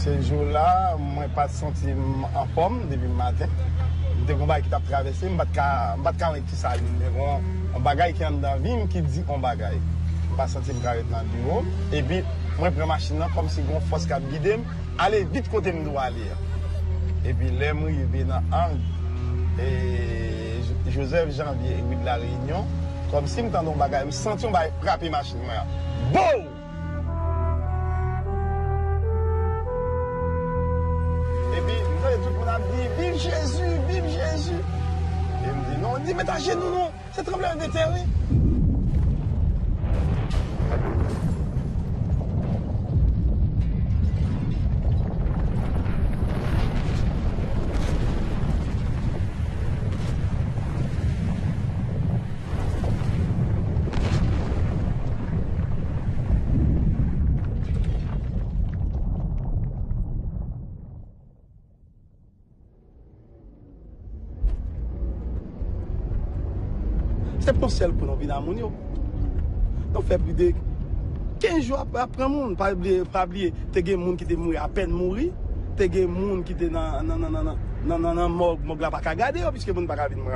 Ce jour-là, moi, pas senti en forme depuis le matin. J'étais un bagage qui t'a traversé, je ne sais pas qui ça. Un bagage qui est dans la vie qui dit un bagage. Je ne pas senti me carrer dans le bureau. Et puis, moi, je prends la machine comme si une force qui a guidé, aller vite côté je dois aller. Et puis, là, je suis dans l'angle. Et Joseph Janvier, de la Réunion, comme si je me un bagage, je senti un bagage frapper la machine. Boum! Tout le monde a dit, vive Jésus, vive Jésus. Et il me dit, non, on dit, mais t'as genoux, non, c'est tremblement de terre, oui. C'est pour celle pour nous venir à Mounio. On fait plus de 15 jours après le monde. Pas oublier, t'es des gens qui étaient morts à peine mourir. T'es des gens qui étaient dans mort là pas qu'à garder puisque les gens pas venir moi.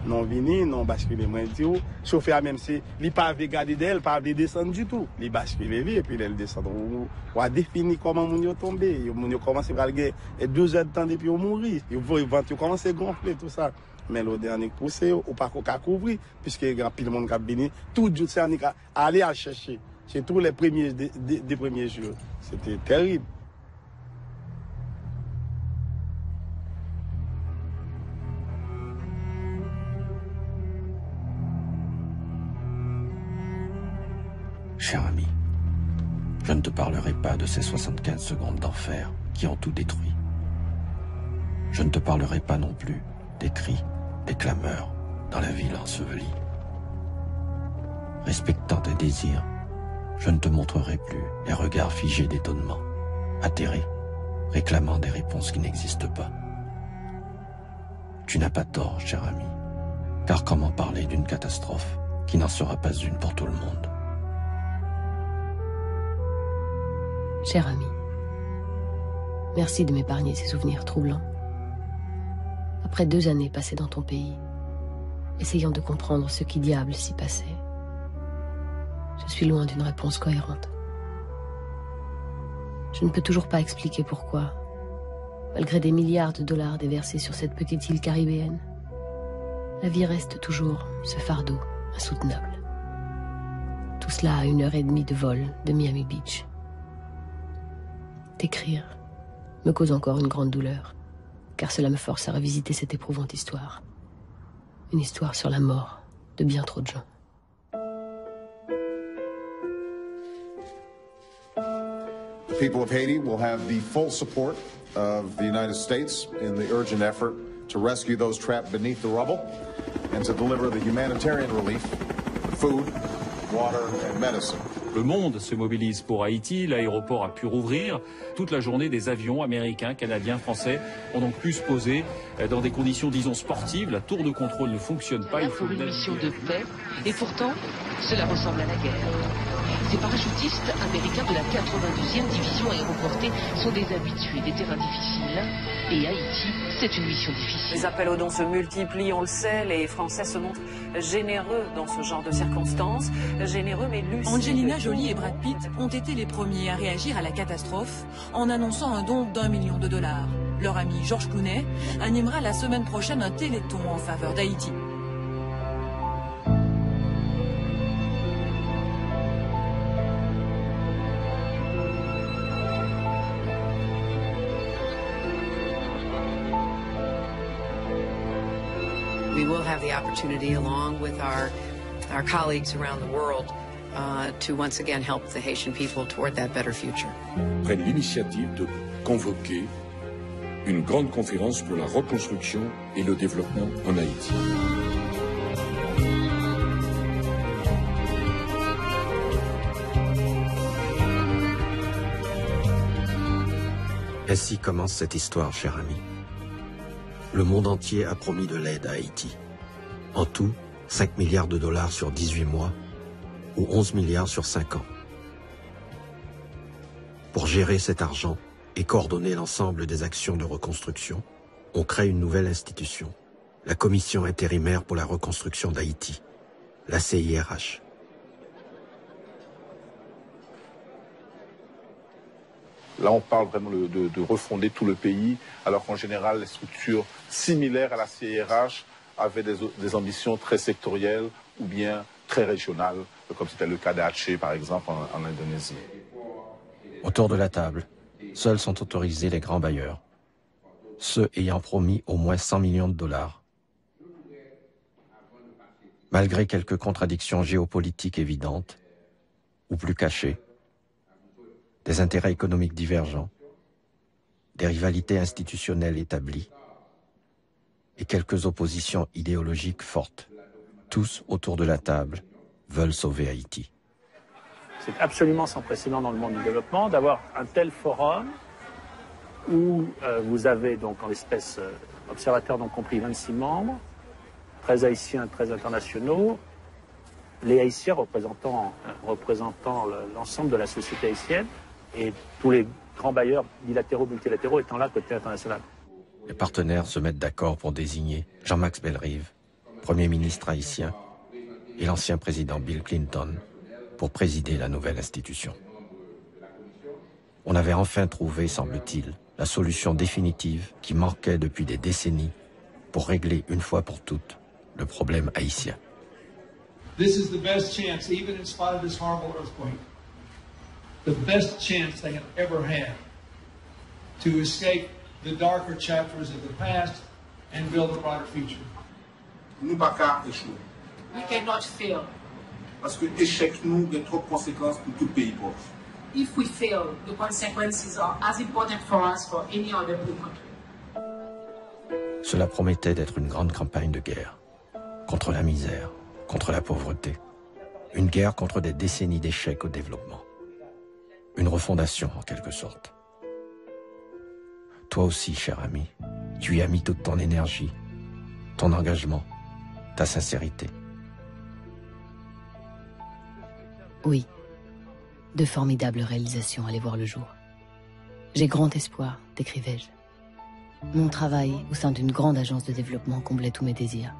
Non venir, non basculer moi dit chauffeur même c'est il pas garder d'elle, pas descendre du tout. Il basculer lui et puis il descend. On a défini comment Mounio tomber. Mounio commence à gagner 2 heures de temps depuis mourir. Il commence à gonfler tout ça. Mais le dernier poussé, ou pas qu'à couvrir, puisque il y a pile de monde qui a béni, tout le monde a allé à chercher. C'est tous les premiers, des premiers jours. C'était terrible. Cher ami, je ne te parlerai pas de ces 75 secondes d'enfer qui ont tout détruit. Je ne te parlerai pas non plus des cris, des clameurs dans la ville ensevelie. Respectant tes désirs, je ne te montrerai plus les regards figés d'étonnement, atterrés, réclamant des réponses qui n'existent pas. Tu n'as pas tort, cher ami, car comment parler d'une catastrophe qui n'en sera pas une pour tout le monde? Cher ami, merci de m'épargner ces souvenirs troublants. Après 2 années passées dans ton pays, essayant de comprendre ce qui diable s'y passait, je suis loin d'une réponse cohérente. Je ne peux toujours pas expliquer pourquoi, malgré des milliards de dollars déversés sur cette petite île caribéenne, la vie reste toujours ce fardeau insoutenable. Tout cela à 1h30 de vol de Miami Beach. T'écrire me cause encore une grande douleur, car cela me force à revisiter cette éprouvante histoire. Une histoire sur la mort de bien trop de gens. The people of Haiti will have the full support of the United States in the urgent effort to rescue those trapped beneath the rubble and to deliver the humanitarian relief, food, water and medicine. Le monde se mobilise pour Haïti, l'aéroport a pu rouvrir. Toute la journée, des avions américains, canadiens, français ont donc pu se poser dans des conditions, disons, sportives. La tour de contrôle ne fonctionne pas. Il faut une mission de paix, et pourtant, cela ressemble à la guerre. Ces parachutistes américains de la 92e division aéroportée sont des habitués des terrains difficiles. Et Haïti, c'est une mission difficile. Les appels aux dons se multiplient, on le sait. Les Français se montrent généreux dans ce genre de circonstances. Généreux mais lucides. Angelina Jolie et Brad Pitt ont été les premiers à réagir à la catastrophe en annonçant un don d'1 million de dollars. Leur ami George Clooney animera la semaine prochaine un téléthon en faveur d'Haïti. We will have the opportunity, along with our colleagues around the world, to once again help the Haitian people toward that better future. Prennent l'initiative de convoquer une grande conférence pour la reconstruction et le développement en Haïti. Ainsi commence cette histoire, cher ami. Le monde entier a promis de l'aide à Haïti. En tout, 5 milliards de dollars sur 18 mois, ou 11 milliards sur 5 ans. Pour gérer cet argent et coordonner l'ensemble des actions de reconstruction, on crée une nouvelle institution, la Commission intérimaire pour la reconstruction d'Haïti, la CIRH. Là, on parle vraiment de refonder tout le pays, alors qu'en général, les structures similaires à la CIRH avaient des ambitions très sectorielles ou bien très régionales, comme c'était le cas d'Aceh, par exemple, en Indonésie. Autour de la table, seuls sont autorisés les grands bailleurs, ceux ayant promis au moins 100 millions de dollars. Malgré quelques contradictions géopolitiques évidentes, ou plus cachées, des intérêts économiques divergents, des rivalités institutionnelles établies et quelques oppositions idéologiques fortes, tous autour de la table veulent sauver Haïti. C'est absolument sans précédent dans le monde du développement d'avoir un tel forum où vous avez donc en l'espèce observateurs donc compris 26 membres, 13 haïtiens, 13 internationaux, les haïtiens représentant l'ensemble de la société haïtienne et tous les grands bailleurs bilatéraux, multilatéraux étant là côté international. Les partenaires se mettent d'accord pour désigner Jean-Max Bellerive, Premier ministre haïtien, et l'ancien président Bill Clinton pour présider la nouvelle institution. On avait enfin trouvé, semble-t-il, la solution définitive qui manquait depuis des décennies pour régler une fois pour toutes le problème haïtien. This is the best chance, even in spite of this horrible earthquake, the best chance they have ever had to escape the darker chapters of the past and build a brighter future. Nous pas qu'à échouer. We cannot fail. Parce que l'échec nous a trop de conséquences pour tout pays pauvre. If we fail, the consequences are as important for us for any other country. Cela promettait d'être une grande campagne de guerre, contre la misère, contre la pauvreté. Une guerre contre des décennies d'échecs au développement. Une refondation en quelque sorte. Toi aussi, cher ami, tu y as mis toute ton énergie, ton engagement, ta sincérité. Oui, de formidables réalisations allaient voir le jour. J'ai grand espoir, t'écrivais-je. Mon travail au sein d'une grande agence de développement comblait tous mes désirs.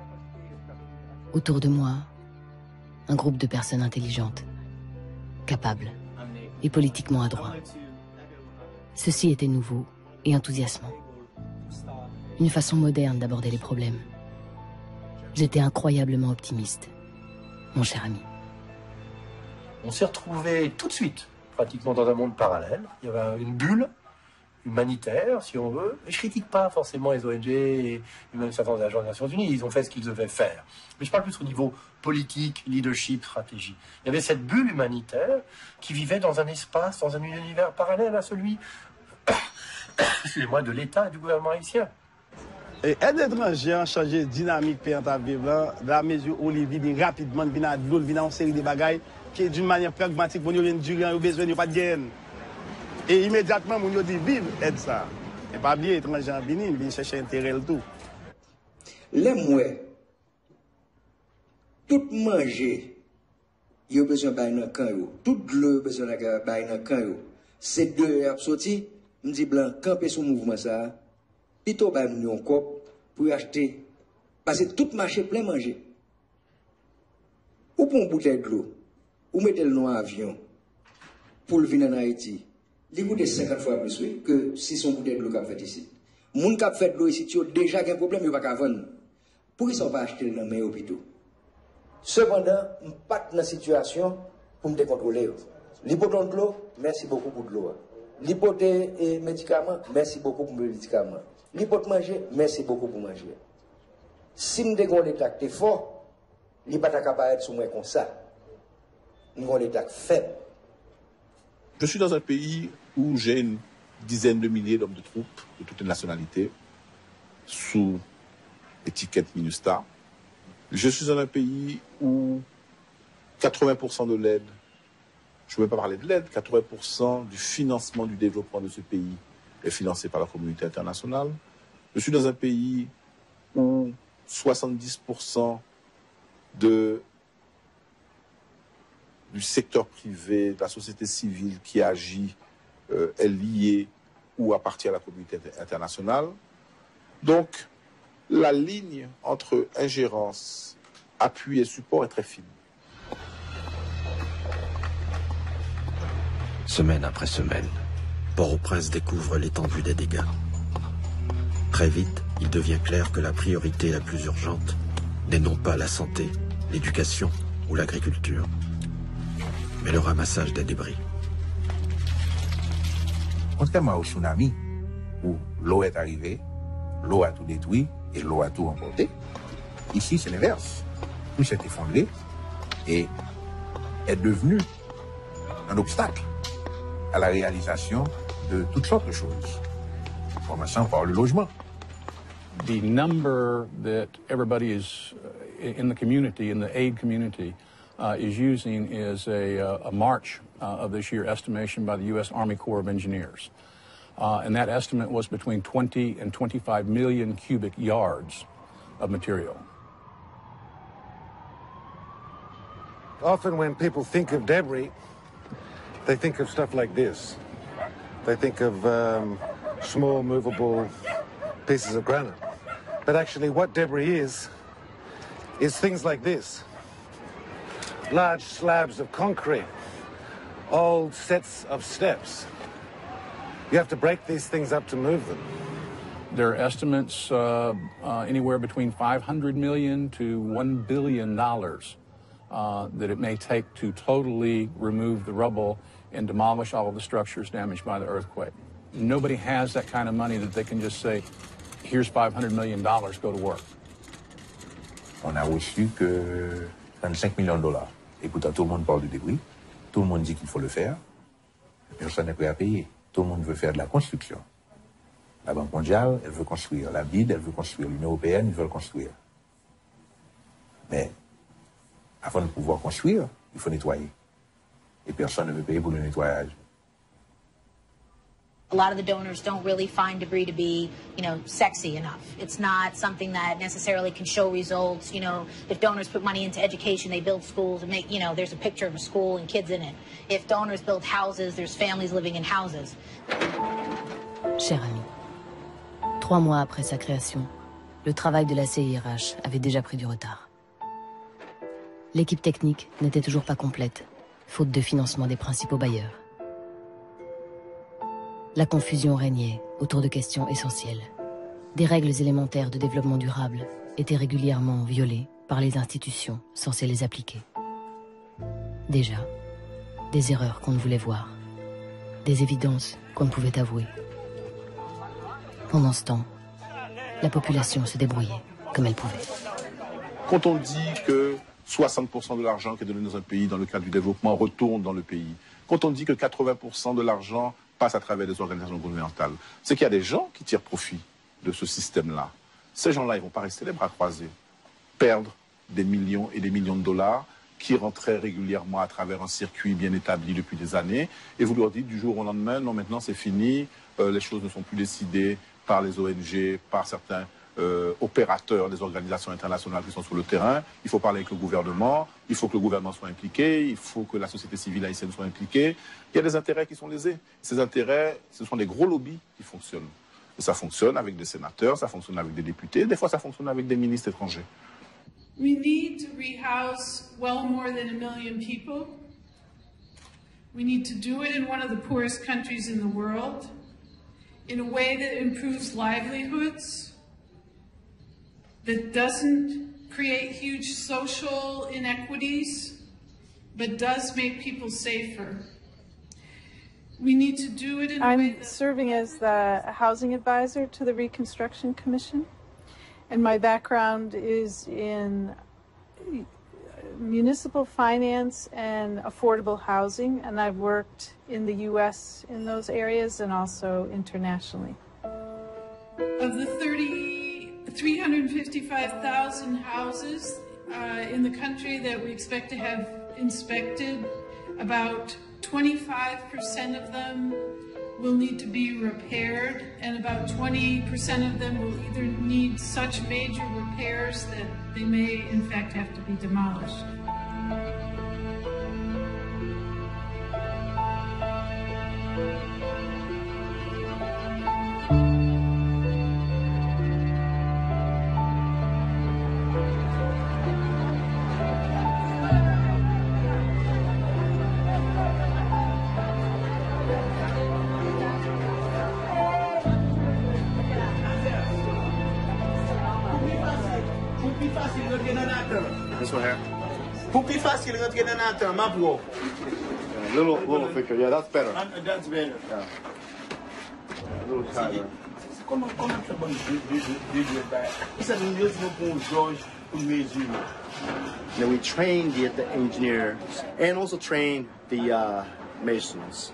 Autour de moi, un groupe de personnes intelligentes, capables et politiquement adroits. Ceci était nouveau et enthousiasmant. Une façon moderne d'aborder les problèmes. J'étais incroyablement optimiste, mon cher ami. On s'est retrouvés tout de suite, pratiquement dans un monde parallèle. Il y avait une bulle humanitaire, si on veut. Et je critique pas forcément les ONG et même certains agents des Nations Unies. Ils ont fait ce qu'ils devaient faire. Mais je parle plus au niveau politique, leadership, stratégie. Il y avait cette bulle humanitaire qui vivait dans un espace, dans un univers parallèle à celui, excusez-moi, de l'État et du gouvernement haïtien. Et aide étranger a changé la dynamique pays en blanc, de la mesure où il vient rapidement, vient à l'eau, vient en série de bagailles qui d'une manière pragmatique, pour nous durer, nous besoin, nous pas de gain. Et immédiatement, nous dit vive, aide ça. Et pas bien étranger en Bénin, il vient chercher intérêt le tout. Les mouets, tout manger, il y a besoin de bain dans tout l'eau besoin de bain dans c'est deux heures sorti, me dit blanc, camper sur mouvement ça, plutôt bain nous cop pour acheter, parce que tout marché plein manger. Ou pour une bouteille de l'eau, ou mettez le nom à avion pour le venir en Haïti. Il coûte 50 fois plus oui, que si son bouteille de l'eau qu'a fait ici. Moun qui fait de l'eau ici, tu as déjà un problème, il n'y a pas qu'à vendre. Pour qu'ils ne sont pas achetés dans les hôpitaux. Cependant, je ne suis pas dans la situation pour me décontrôler. L'hypothèse de l'eau, merci beaucoup pour de l'eau. L'hypothèse et médicaments, merci beaucoup pour les médicaments. L'hypothèse manger, merci beaucoup pour manger. Si je déconne l'État qui est fort, il n'est pas capable d'être sur moi comme ça. Nous avons l'État faible. Je suis dans un pays où j'ai une dizaine de milliers d'hommes de troupes de toutes les nationalités sous étiquette MINUSTAH. Je suis dans un pays où 80% de l'aide, je ne veux pas parler de l'aide, 80% du financement du développement de ce pays est financé par la communauté internationale. Je suis dans un pays où 70% du secteur privé, de la société civile qui agit est lié ou appartient à la communauté internationale. Donc, la ligne entre ingérence, appui et support est très fine. Semaine après semaine, Port-au-Prince découvre l'étendue des dégâts. Très vite, il devient clair que la priorité la plus urgente n'est non pas la santé, l'éducation ou l'agriculture, mais le ramassage des débris. Contrairement au tsunami, où l'eau est arrivée, l'eau a tout détruit et l'eau a tout emporté, ici c'est l'inverse. Tout s'est effondré et est devenu un obstacle à la réalisation de toutes sortes de choses, commençant par le logement. The number that everybody is in the community, in the aid community, is using is a March of this year estimation by the U.S. Army Corps of Engineers. And that estimate was between 20 and 25 million cubic yards of material. Often when people think of debris, they think of stuff like this. They think of small movable pieces of granite. But actually what debris is things like this. Large slabs of concrete, old sets of steps. You have to break these things up to move them. There are estimates anywhere between $500 million to $1 billion that it may take to totally remove the rubble and demolish all of the structures damaged by the earthquake. Nobody has that kind of money that they can just say, here's $500 million, go to work. On a reçu que 35 millions de dollars. Et pourtant, tout le monde parle de débris. Tout le monde dit qu'il faut le faire. Personne n'est prêt à payer. Tout le monde veut faire de la construction. La Banque mondiale, elle veut construire. La BID, elle veut construire. L'Union européenne, ils veulent construire. Mais avant de pouvoir construire, il faut nettoyer. Et personne ne veut payer pour le nettoyage. A lot of the donors don't really find debris to be, sexy enough. It's not something that necessarily can show results. If donors put money into education, they build schools and make, there's a picture of a school and kids in it. If donors build houses, there's families living in houses. Cher ami, 3 mois après sa création, le travail de la CIRH avait déjà pris du retard. L'équipe technique n'était toujours pas complète, faute de financement des principaux bailleurs. La confusion régnait autour de questions essentielles. Des règles élémentaires de développement durable étaient régulièrement violées par les institutions censées les appliquer. Déjà, des erreurs qu'on ne voulait voir, des évidences qu'on ne pouvait avouer. Pendant ce temps, la population se débrouillait comme elle pouvait. Quand on dit que 60% de l'argent qui est donné dans un pays dans le cadre du développement retourne dans le pays, quand on dit que 80% de l'argent passe à travers des organisations gouvernementales, c'est qu'il y a des gens qui tirent profit de ce système-là. Ces gens-là, ils ne vont pas rester les bras croisés, perdre des millions et des millions de dollars qui rentraient régulièrement à travers un circuit bien établi depuis des années, et vous leur dites du jour au lendemain, non, maintenant c'est fini, les choses ne sont plus décidées par les ONG, par certains opérateurs des organisations internationales qui sont sur le terrain. Il faut parler avec le gouvernement, il faut que le gouvernement soit impliqué, il faut que la société civile haïtienne soit impliquée. Il y a des intérêts qui sont lésés. Ces intérêts, ce sont des gros lobbies qui fonctionnent. Et ça fonctionne avec des sénateurs, ça fonctionne avec des députés, des fois ça fonctionne avec des ministres étrangers. We need to rehouse well more than 1 million people. We need to do it in one of the poorest countries in the world, in a way that improves livelihoods, that doesn't create huge social inequities, but does make people safer. We need to do it in a way I'm serving as the housing advisor to the Reconstruction Commission, and my background is in municipal finance and affordable housing, and I've worked in the U.S. in those areas and also internationally. Of the 355,000 houses in the country that we expect to have inspected, about 25% of them will need to be repaired, and about 20% of them will either need such major repairs that they may in fact have to be demolished. pencil here. Pour plus facile rentrer dans la terre, ma bro. Little thicker. Yeah, that's better. That's better. Yeah. A little tighter. Comment tu fais bon de back? Ça nous dit pour George pour mesurer. Then we train the engineers and also train the masons.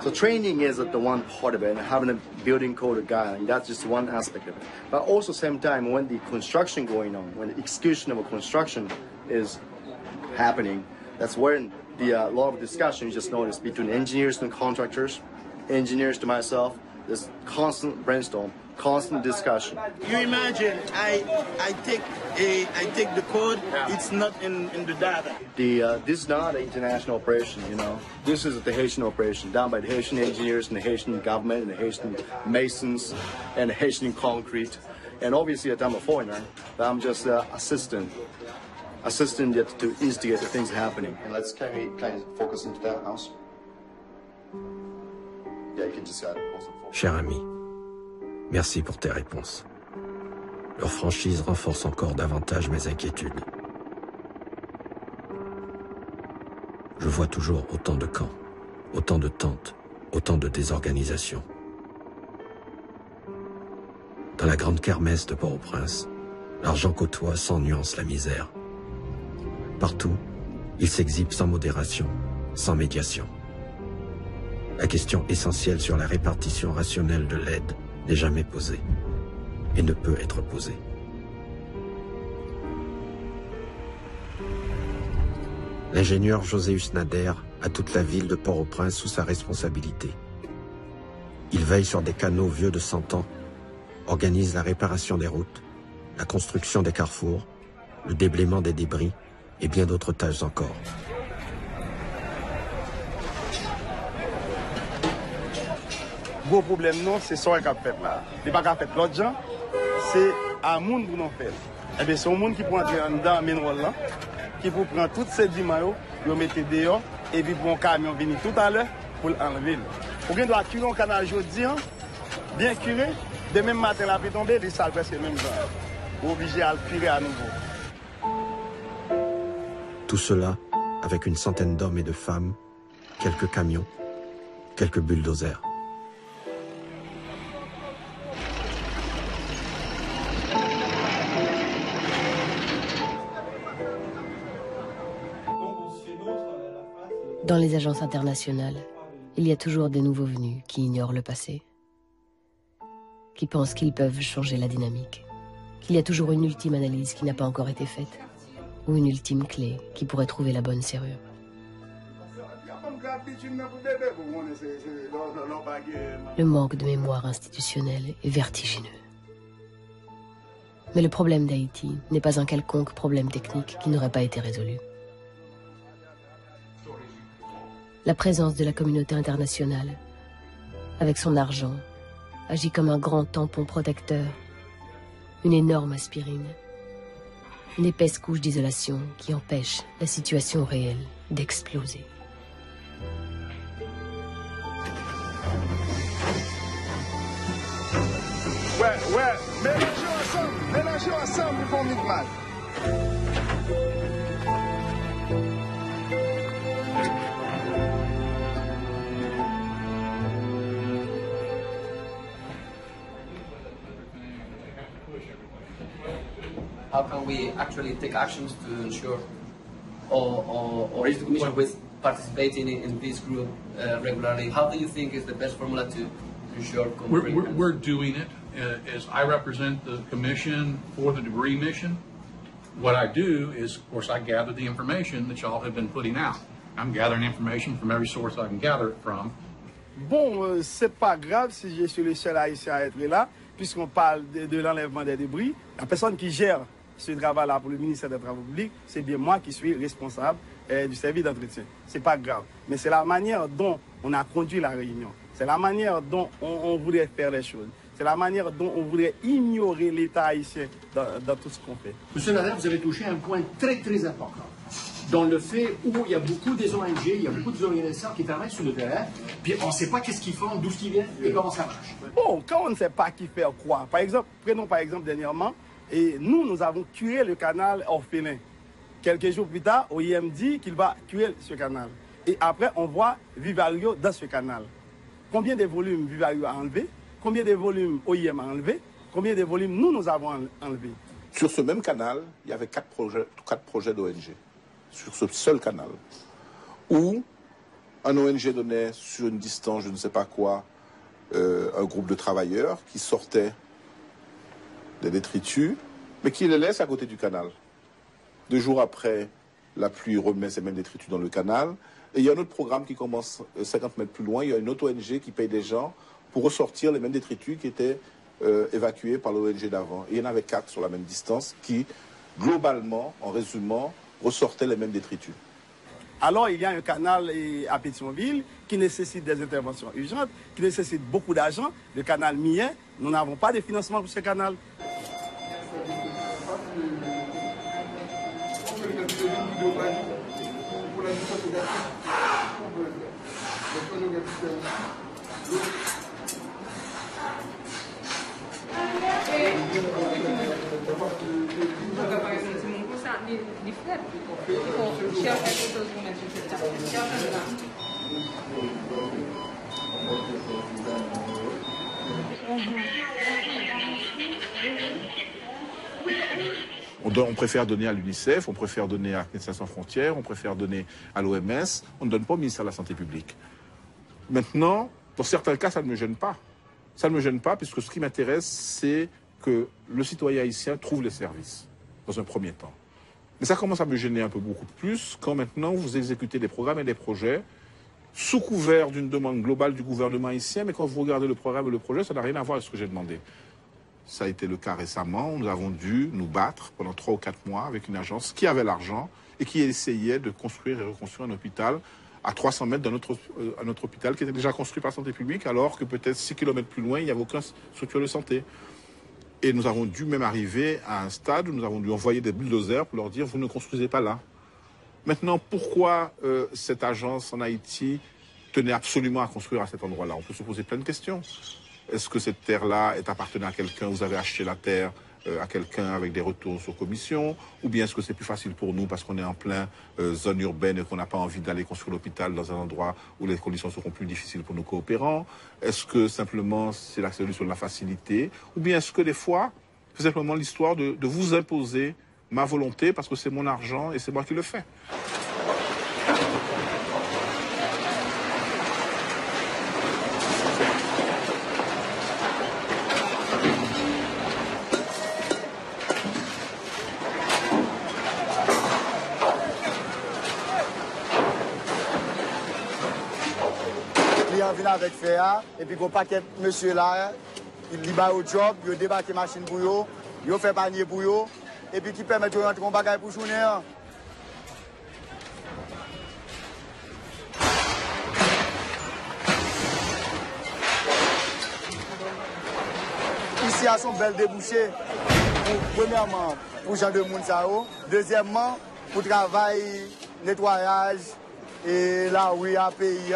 So training is the one part of it, and having a building code guide, that's just one aspect of it. But also same time, when the construction going on, when the execution of a construction is happening, that's when the lot of discussion you just notice between engineers and contractors, engineers to myself. There's constant brainstorm, constant discussion. You imagine, I take the code. Yeah. It's not in the data. This is not an international operation, you know. This is the Haitian operation done by the Haitian engineers and the Haitian government and the Haitian masons and the Haitian concrete. And obviously, I'm a foreigner, but I'm just an assistant to instigate the things happening. And let's kind of focus into that house. Yeah, you can just Cher ami, merci pour tes réponses. Leur franchise renforce encore davantage mes inquiétudes. Je vois toujours autant de camps, autant de tentes, autant de désorganisation. Dans la grande kermesse de Port-au-Prince, l'argent côtoie sans nuance la misère. Partout, il s'exhibe sans modération, sans médiation. La question essentielle sur la répartition rationnelle de l'aide n'est jamais posée et ne peut être posée. L'ingénieur Joséus Nader a toute la ville de Port-au-Prince sous sa responsabilité. Il veille sur des canaux vieux de 100 ans, organise la réparation des routes, la construction des carrefours, le déblaiement des débris et bien d'autres tâches encore. Gros problème non, c'est ça qu'on a fait là. Il n'y a pas fait l'autre gens, c'est à monde pour nous faire. Eh bien, c'est un monde qui peut entrer dans le main là, qui peut prendre toutes ces dimanches, le mettre dehors, et puis pour un camion venir tout à l'heure pour l'enlever. Ou bien doit curer un canal aujourd'hui, bien curé, de même matin la peut tomber, les salles presque même genre. Obligé à le curer à nouveau. Tout cela avec une centaine d'hommes et de femmes, quelques camions, quelques bulldozers. Dans les agences internationales, il y a toujours des nouveaux venus qui ignorent le passé, qui pensent qu'ils peuvent changer la dynamique, qu'il y a toujours une ultime analyse qui n'a pas encore été faite, ou une ultime clé qui pourrait trouver la bonne serrure. Le manque de mémoire institutionnelle est vertigineux. Mais le problème d'Haïti n'est pas un quelconque problème technique qui n'aurait pas été résolu. La présence de la communauté internationale, avec son argent, agit comme un grand tampon protecteur, une énorme aspirine, une épaisse couche d'isolation qui empêche la situation réelle d'exploser. Ouais, mélangez ensemble pour qu'on mette mal. How can we actually take actions to ensure, or is the Commission with participating in this group regularly? How do you think is the best formula to ensure comprehension? We're doing it. As I represent the Commission for the debris mission, what I do is, of course, I gather the information that y'all have been putting out. I'm gathering information from every source I can gather it from. Bon, c'est pas grave si je suis le seul haïtien à être là, puisqu'on parle de l'enlèvement des débris. La personne qui gère ce travail-là pour le ministère des Travaux publics, c'est bien moi qui suis responsable du service d'entretien. C'est pas grave. Mais c'est la manière dont on a conduit la réunion. C'est la manière dont on voudrait faire les choses. C'est la manière dont on voudrait ignorer l'État haïtien dans tout ce qu'on fait. Monsieur Nader, vous avez touché un point très très important. Dans le fait où il y a beaucoup des ONG, il y a beaucoup d'organisations qui travaillent sur le terrain, puis on ne sait pas qu'est-ce qu'ils font, d'où ils viennent et comment ça marche. Bon, quand on ne sait pas qui fait quoi, par exemple, prenons par exemple dernièrement, et nous avons curé le canal orphelin. Quelques jours plus tard, OIM dit qu'il va cuire ce canal. Et après, on voit Vivario dans ce canal. Combien de volumes Vivario a enlevé? Combien de volumes OIM a enlevé? Combien de volumes nous avons enlevé? Sur ce même canal, il y avait 4 projets d'ONG. Sur ce seul canal. Où un ONG donnait sur une distance, je ne sais pas quoi, un groupe de travailleurs qui sortaient des détritus, mais qui les laisse à côté du canal. 2 jours après, la pluie remet ces mêmes détritus dans le canal. Et il y a un autre programme qui commence 50 mètres plus loin. Il y a une autre ONG qui paye des gens pour ressortir les mêmes détritus qui étaient évacués par l'ONG d'avant. Et il y en avait 4 sur la même distance qui, globalement, en résumant, ressortaient les mêmes détritus. Alors, il y a un canal à Pétionville qui nécessite des interventions urgentes, qui nécessite beaucoup d'argent. Le canal Mien, nous n'avons pas de financement pour ce canal. On préfère donner à l'UNICEF, on préfère donner à Médecins sans frontières, on préfère donner à l'OMS, on ne donne pas au ministère de la Santé publique. Maintenant, pour certains cas, ça ne me gêne pas. Ça ne me gêne pas, puisque ce qui m'intéresse, c'est que le citoyen haïtien trouve les services, dans un premier temps. Mais ça commence à me gêner un peu beaucoup plus quand maintenant vous exécutez des programmes et des projets sous couvert d'une demande globale du gouvernement haïtien, mais quand vous regardez le programme et le projet, ça n'a rien à voir avec ce que j'ai demandé. Ça a été le cas récemment. Nous avons dû nous battre pendant 3 ou 4 mois avec une agence qui avait l'argent et qui essayait de construire et reconstruire un hôpital à 300 mètres d'un autre hôpital qui était déjà construit par la santé publique, alors que peut-être 6 km plus loin, il n'y avait aucune structure de santé. Et nous avons dû même arriver à un stade où nous avons dû envoyer des bulldozers pour leur dire « vous ne construisez pas là ». Maintenant, pourquoi cette agence en Haïti tenait absolument à construire à cet endroit-là? On peut se poser plein de questions. Est-ce que cette terre-là est appartenant à quelqu'un? Vous avez acheté la terre à quelqu'un avec des retours sur commission? Ou bien est-ce que c'est plus facile pour nous parce qu'on est en plein zone urbaine et qu'on n'a pas envie d'aller construire l'hôpital dans un endroit où les conditions seront plus difficiles pour nos coopérants? Est-ce que simplement c'est la solution de la facilité? Ou bien est-ce que des fois, c'est simplement l'histoire de vous imposer ma volonté parce que c'est mon argent et c'est moi qui le fais? Vient avec FEA et puis qu'on paquet monsieur là, il va au job, il débarque machine pour eux, il fait panier pour eux et puis qui permet de rentrer en bagage pour journée. Ici, à son bel débouché, premièrement, pour Jean de Mounsao, deuxièmement, pour travail, nettoyage et là, oui, à pays.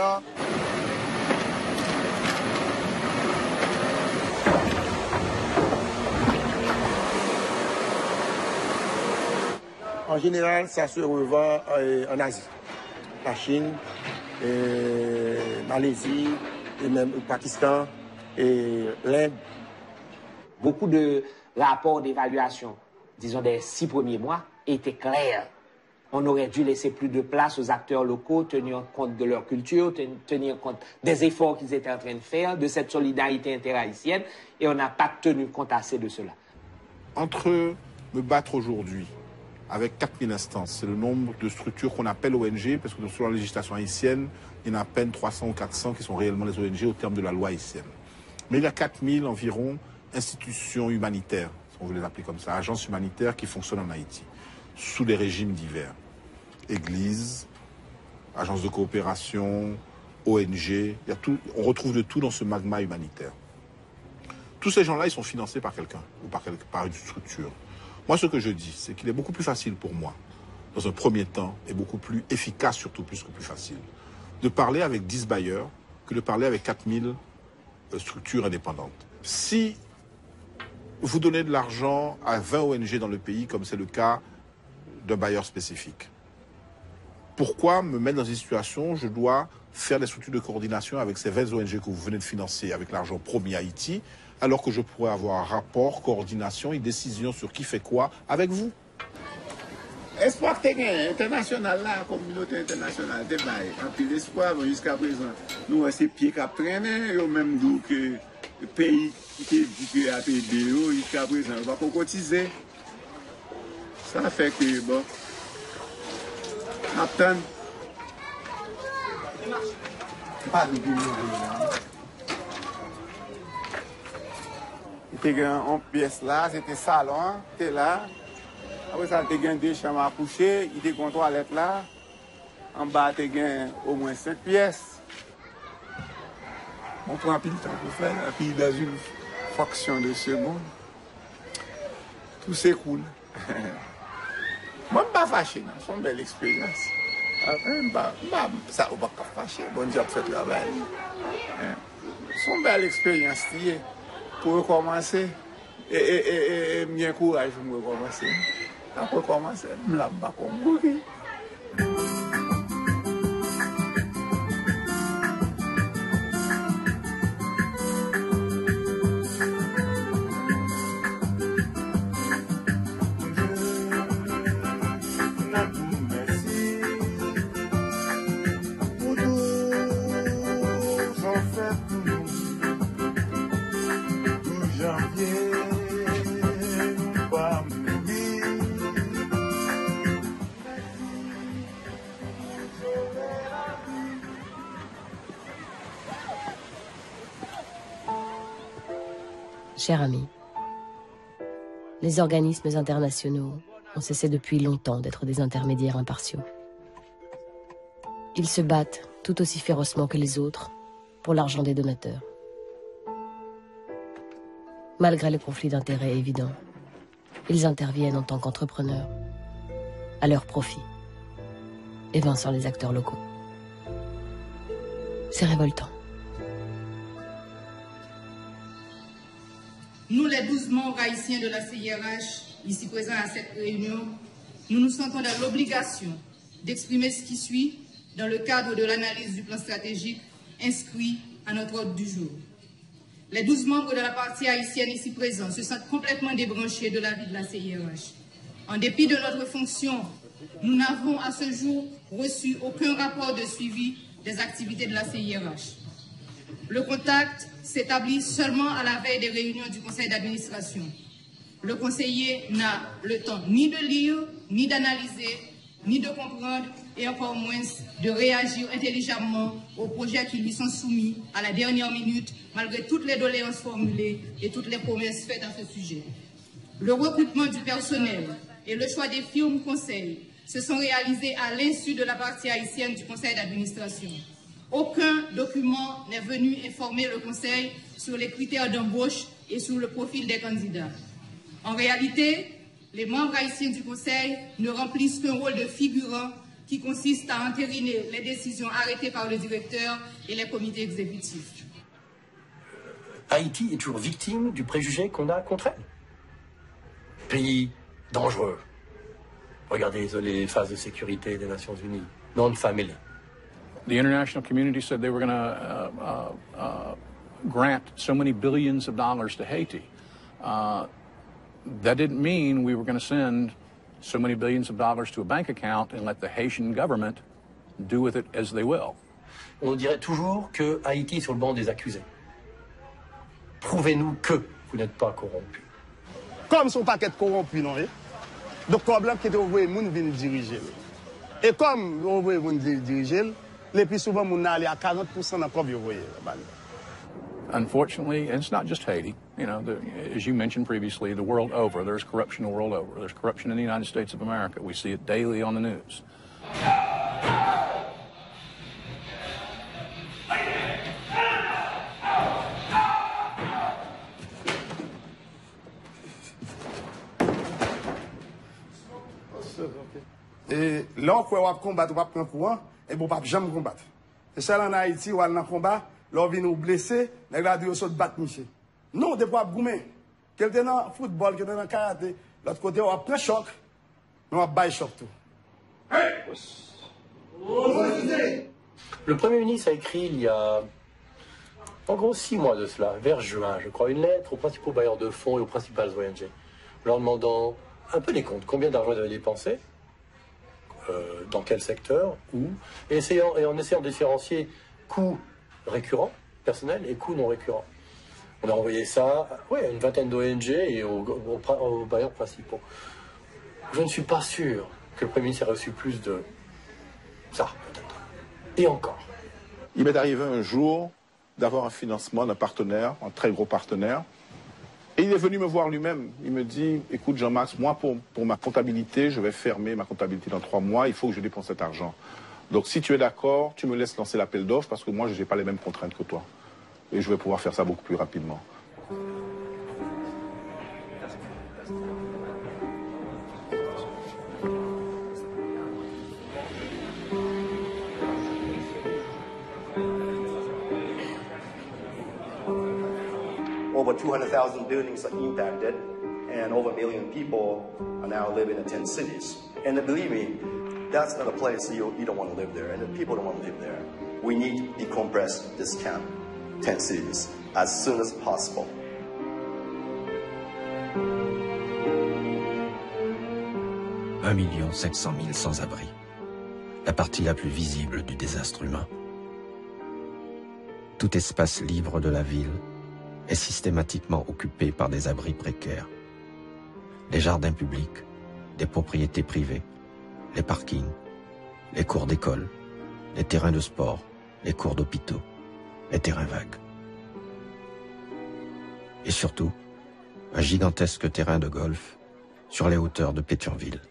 En général, ça se revend en Asie. La Chine, Malaisie, et même le Pakistan et l'Inde. Beaucoup de rapports d'évaluation, disons des 6 premiers mois, étaient clairs. On aurait dû laisser plus de place aux acteurs locaux, tenir compte de leur culture, tenir compte des efforts qu'ils étaient en train de faire, de cette solidarité interhaïtienne, et on n'a pas tenu compte assez de cela. Entre me battre aujourd'hui, avec 4000 instances, c'est le nombre de structures qu'on appelle ONG, parce que selon la législation haïtienne, il y en a à peine 300 ou 400 qui sont réellement les ONG au terme de la loi haïtienne. Mais il y a 4000 environ institutions humanitaires, si on veut les appeler comme ça, agences humanitaires qui fonctionnent en Haïti, sous des régimes divers. Églises, agences de coopération, ONG, il y a tout, on retrouve de tout dans ce magma humanitaire. Tous ces gens-là, ils sont financés par quelqu'un ou par une structure. Moi, ce que je dis, c'est qu'il est beaucoup plus facile pour moi, dans un premier temps, et beaucoup plus efficace, surtout plus que plus facile, de parler avec 10 bailleurs que de parler avec 4000 structures indépendantes. Si vous donnez de l'argent à 20 ONG dans le pays, comme c'est le cas d'un bailleur spécifique. Pourquoi me mettre dans une situation où je dois faire des structures de coordination avec ces 20 ONG que vous venez de financer avec l'argent promis à Haïti, alors que je pourrais avoir un rapport, coordination et décision sur qui fait quoi avec vous? Espoir que tu international là, communauté internationale, tu as un peu d'espoir jusqu'à présent. Nous, c'est pieds qui traînent, et même nous que le pays qui a aidé jusqu'à présent, on va pas cotiser. Ça fait que, bon, attends. Pas de il y a une pièce là, c'était salon, c'était là. Après ça, il y a 2 chambres à coucher, il y a une toilette là. En bas, il y a au moins 5 pièces. On prend un peu de temps pour faire, et puis dans une fraction de seconde, tout s'écoule. Moi, je ne suis pas fâché, c'est une belle expérience. Ça ne va pas fâcher, bon Dieu fait le travail. C'est une belle expérience pour recommencer. Et bien courage pour recommencer. Après recommencer, je ne vais pas mourir. Cher ami, les organismes internationaux ont cessé depuis longtemps d'être des intermédiaires impartiaux. Ils se battent tout aussi férocement que les autres pour l'argent des donateurs. Malgré le conflit d'intérêts évident, ils interviennent en tant qu'entrepreneurs, à leur profit, évinçant les acteurs locaux. C'est révoltant. Nous, les 12 membres haïtiens de la CIRH, ici présents à cette réunion, nous nous sentons dans l'obligation d'exprimer ce qui suit dans le cadre de l'analyse du plan stratégique inscrit à notre ordre du jour. Les 12 membres de la partie haïtienne ici présents se sentent complètement débranchés de la vie de la CIRH. En dépit de notre fonction, nous n'avons à ce jour reçu aucun rapport de suivi des activités de la CIRH. Le contact s'établit seulement à la veille des réunions du conseil d'administration. Le conseiller n'a le temps ni de lire, ni d'analyser, ni de comprendre, et encore moins de réagir intelligemment aux projets qui lui sont soumis à la dernière minute, malgré toutes les doléances formulées et toutes les promesses faites à ce sujet. Le recrutement du personnel et le choix des firmes conseils se sont réalisés à l'insu de la partie haïtienne du conseil d'administration. Aucun document n'est venu informer le Conseil sur les critères d'embauche et sur le profil des candidats. En réalité, les membres haïtiens du Conseil ne remplissent qu'un rôle de figurant qui consiste à entériner les décisions arrêtées par le directeur et les comités exécutifs. Haïti est toujours victime du préjugé qu'on a contre elle. Pays dangereux. Regardez les phases de sécurité des Nations Unies. Non-family. The international community said they were going to grant so many billions of dollars to Haiti. That didn't mean we were going to send so many billions of dollars to a bank account and let the Haitian government do with it as they will. On dirait toujours que Haïti est sur le banc des accusés. Prouvez-nous que vous n'êtes pas corrompu. Comme son paquet corrompu, non? Donc, problème qui est envoyé, moun vient diriger. Et comme on veut diriger, les plus souvent, on a allé à 40% dans le voyez. Unfortunately, and it's not just Haiti, you know, as you mentioned previously, the world over, there's corruption the world over. There's corruption in the United States of America. We see it daily on the news. Et là, on va combattre, on va prendre courant, et on ne va jamais combattre. C'est ça en Haïti, on va dans le combat, là, on vient nous blesser, on va dire, on saute battre Michel. Non, on ne peut pas goumer. Quelqu'un dans le football, quelqu'un dans le karaté, l'autre côté, on va prendre choc. nous avons bail shop tout. Le Premier ministre a écrit il y a en gros 6 mois de cela, vers juin, je crois, une lettre aux principaux bailleurs de fonds et aux principales ONG, leur demandant un peu les comptes, combien d'argent ils avaient dépensé, dans quel secteur, où, et en essayant de différencier coûts récurrents, personnels, et coûts non récurrents. On a envoyé ça à une vingtaine d'ONG et aux bailleurs principaux. Je ne suis pas sûr que le Premier ministre ait reçu plus de ça, peut-être. Et encore. Il m'est arrivé un jour d'avoir un financement d'un partenaire, un très gros partenaire. Et il est venu me voir lui-même. Il me dit, écoute Jean-Max, moi pour ma comptabilité, je vais fermer ma comptabilité dans 3 mois, il faut que je dépense cet argent. Donc si tu es d'accord, tu me laisses lancer l'appel d'offres parce que moi je n'ai pas les mêmes contraintes que toi. Et je vais pouvoir faire ça beaucoup plus rapidement. Over 200,000 buildings are impacted, and over 1 million people are now living in 10 cities. And believe me, that's not a place you don't want to live there, and the people don't want to live there. We need to decompress this camp, 10 cities, as soon as possible. « 1 700 000 sans-abri, la partie la plus visible du désastre humain. Tout espace libre de la ville est systématiquement occupé par des abris précaires. Les jardins publics, des propriétés privées, les parkings, les cours d'école, les terrains de sport, les cours d'hôpitaux, les terrains vagues. Et surtout, un gigantesque terrain de golf sur les hauteurs de Pétionville.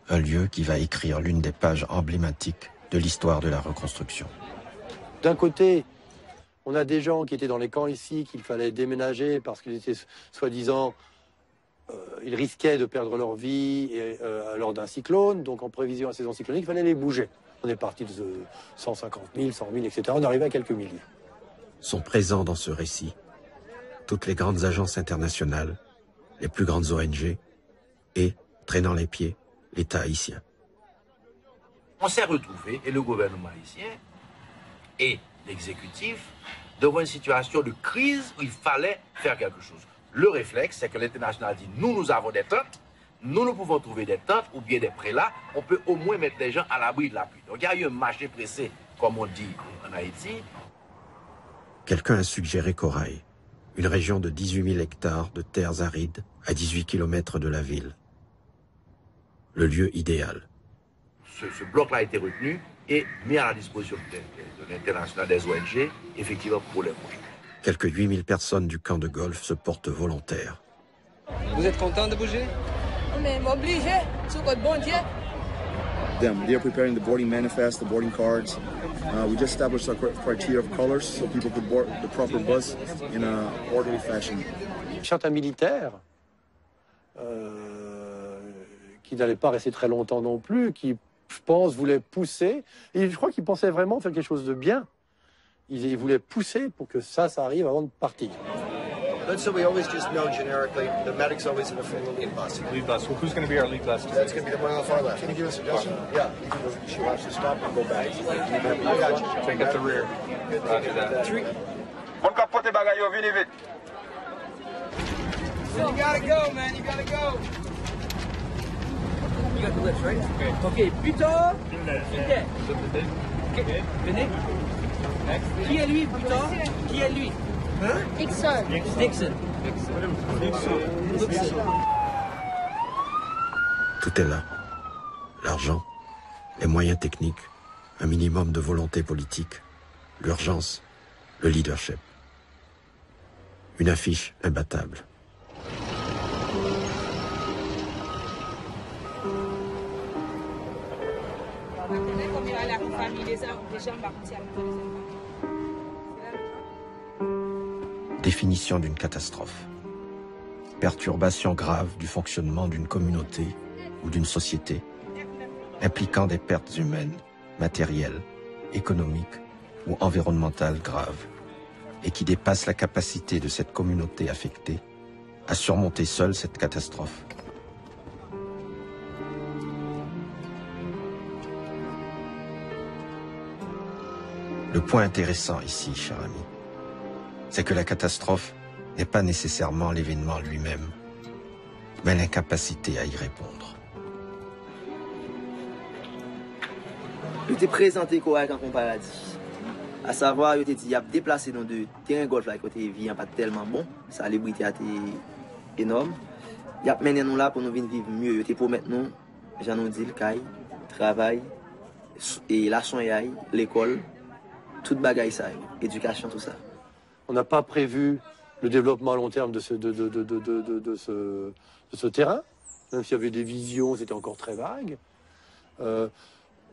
Un lieu qui va écrire l'une des pages emblématiques de l'histoire de la reconstruction. D'un côté, on a des gens qui étaient dans les camps ici, qu'il fallait déménager parce qu'ils étaient soi-disant, ils risquaient de perdre leur vie lors d'un cyclone. Donc en prévision à la saison cyclonique, il fallait les bouger. On est parti de 150 000, 100 000, etc. On est arrivé à quelques milliers. Sont présents dans ce récit toutes les grandes agences internationales, les plus grandes ONG et, traînant les pieds, l'État haïtien. On s'est retrouvé, et le gouvernement haïtien et l'exécutif, devant une situation de crise où il fallait faire quelque chose. Le réflexe, c'est que l'international dit, nous avons des tentes, nous pouvons trouver des tentes ou bien des prélats, on peut au moins mettre les gens à l'abri de la pluie. Donc il y a eu un marché pressé, comme on dit en Haïti. Quelqu'un a suggéré Corail, une région de 18 000 hectares de terres arides à 18 km de la ville. Le lieu idéal. Ce bloc-là a été retenu et mis à la disposition de l'international des ONG, effectivement, pour les projets. Quelques 8 000 personnes du camp de golf se portent volontaires. Vous êtes content de bouger? On est obligé, sur votre bon Dieu. They're preparing the boarding manifest, the boarding cards. We just established our criteria of colors so people could board the proper bus in an orderly fashion. Certains militaires, qui n'allaient pas rester très longtemps non plus, qui, je pense, voulaient pousser, et je crois qu'ils pensaient vraiment faire quelque chose de bien. Ils voulaient pousser pour que ça arrive avant de partir. Let's say we always just know generically the medic's always in the lead bus. Lead bus. Well, who's going to be our lead bus? That's going to be the one on the far left. Can you give a suggestion? Yeah. She wants to stop and go back. I got you. Take up the rear. Roger that. One capote bagayo, vini vite. You gotta go, man. You gotta go. You got the lift, right? Okay. Putain. Okay. Venez. Qui est lui, putain? Qui est lui? Hein? Nixon. Nixon. Tout est là. L'argent, les moyens techniques, un minimum de volonté politique, l'urgence, le leadership. Une affiche imbattable. Définition d'une catastrophe. Perturbation grave du fonctionnement d'une communauté ou d'une société, impliquant des pertes humaines, matérielles, économiques ou environnementales graves, et qui dépasse la capacité de cette communauté affectée à surmonter seule cette catastrophe. Le point intéressant ici, cher ami, c'est que la catastrophe n'est pas nécessairement l'événement lui-même, mais l'incapacité à y répondre. Je t'ai présenté quoi quand on paradis. À savoir, je t'ai dit, il y a déplacé dans deux terrains golf là, côté vie pas tellement bon, sa célébrité a été énorme. Il y a mené nous là pour nous venir vivre mieux. Je t'ai promis nous, j'en ai dit le caille, travail, et la soin l'école, toute bagaille ça, éducation, tout ça. On n'a pas prévu le développement à long terme de ce terrain, même s'il y avait des visions, c'était encore très vague. On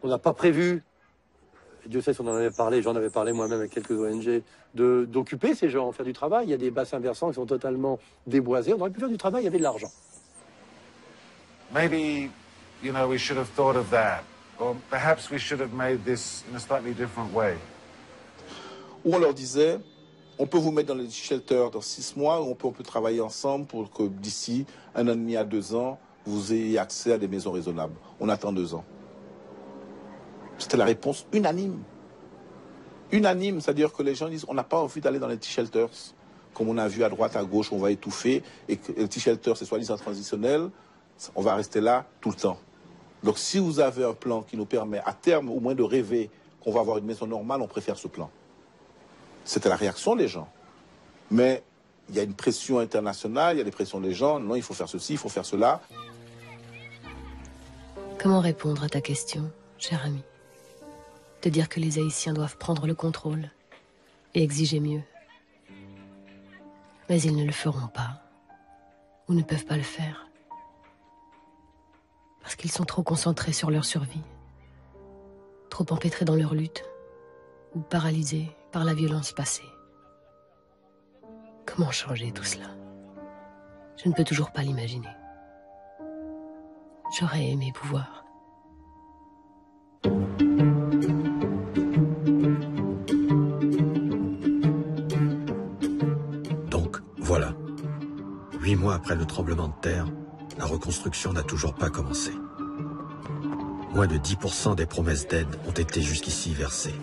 n'a pas prévu, Dieu sait si on en avait parlé, j'en avais parlé moi-même avec quelques ONG, d'occuper ces gens, faire du travail. Il y a des bassins versants qui sont totalement déboisés. On aurait pu faire du travail, il y avait de l'argent. Maybe, you know, we should have thought of that. Or perhaps we should have made this in a slightly different way. Où on leur disait, on peut vous mettre dans les shelters dans 6 mois, ou on peut travailler ensemble pour que d'ici 1 an et demi à 2 ans, vous ayez accès à des maisons raisonnables. On attend 2 ans. C'était la réponse unanime. Unanime, c'est-à-dire que les gens disent, on n'a pas envie d'aller dans les T-shelters, comme on a vu à droite, à gauche, on va étouffer, et que les T-shelters, c'est soi-disant transitionnel, on va rester là tout le temps. Donc si vous avez un plan qui nous permet à terme au moins de rêver qu'on va avoir une maison normale, on préfère ce plan. C'était la réaction des gens. Mais il y a une pression internationale, il y a des pressions des gens, non, il faut faire ceci, il faut faire cela. Comment répondre à ta question, cher ami? Te dire que les Haïtiens doivent prendre le contrôle et exiger mieux. Mais ils ne le feront pas, ou ne peuvent pas le faire. Parce qu'ils sont trop concentrés sur leur survie, trop empêtrés dans leur lutte, ou paralysés par la violence passée. Comment changer tout cela? Je ne peux toujours pas l'imaginer. J'aurais aimé pouvoir. Donc, voilà. 8 mois après le tremblement de terre, la reconstruction n'a toujours pas commencé. Moins de 10% des promesses d'aide ont été jusqu'ici versées.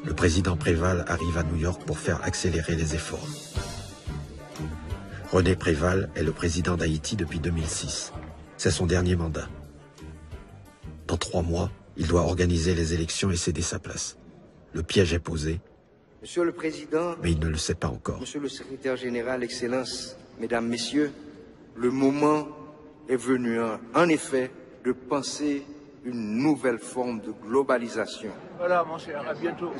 Le président Préval arrive à New York pour faire accélérer les efforts. René Préval est le président d'Haïti depuis 2006. C'est son dernier mandat. Dans 3 mois, il doit organiser les élections et céder sa place. Le piège est posé, Monsieur le Président, mais il ne le sait pas encore. Monsieur le Secrétaire Général, Excellences, Mesdames, Messieurs, le moment est venu, en effet, de penser une nouvelle forme de globalisation. Voilà, mon cher, à bientôt.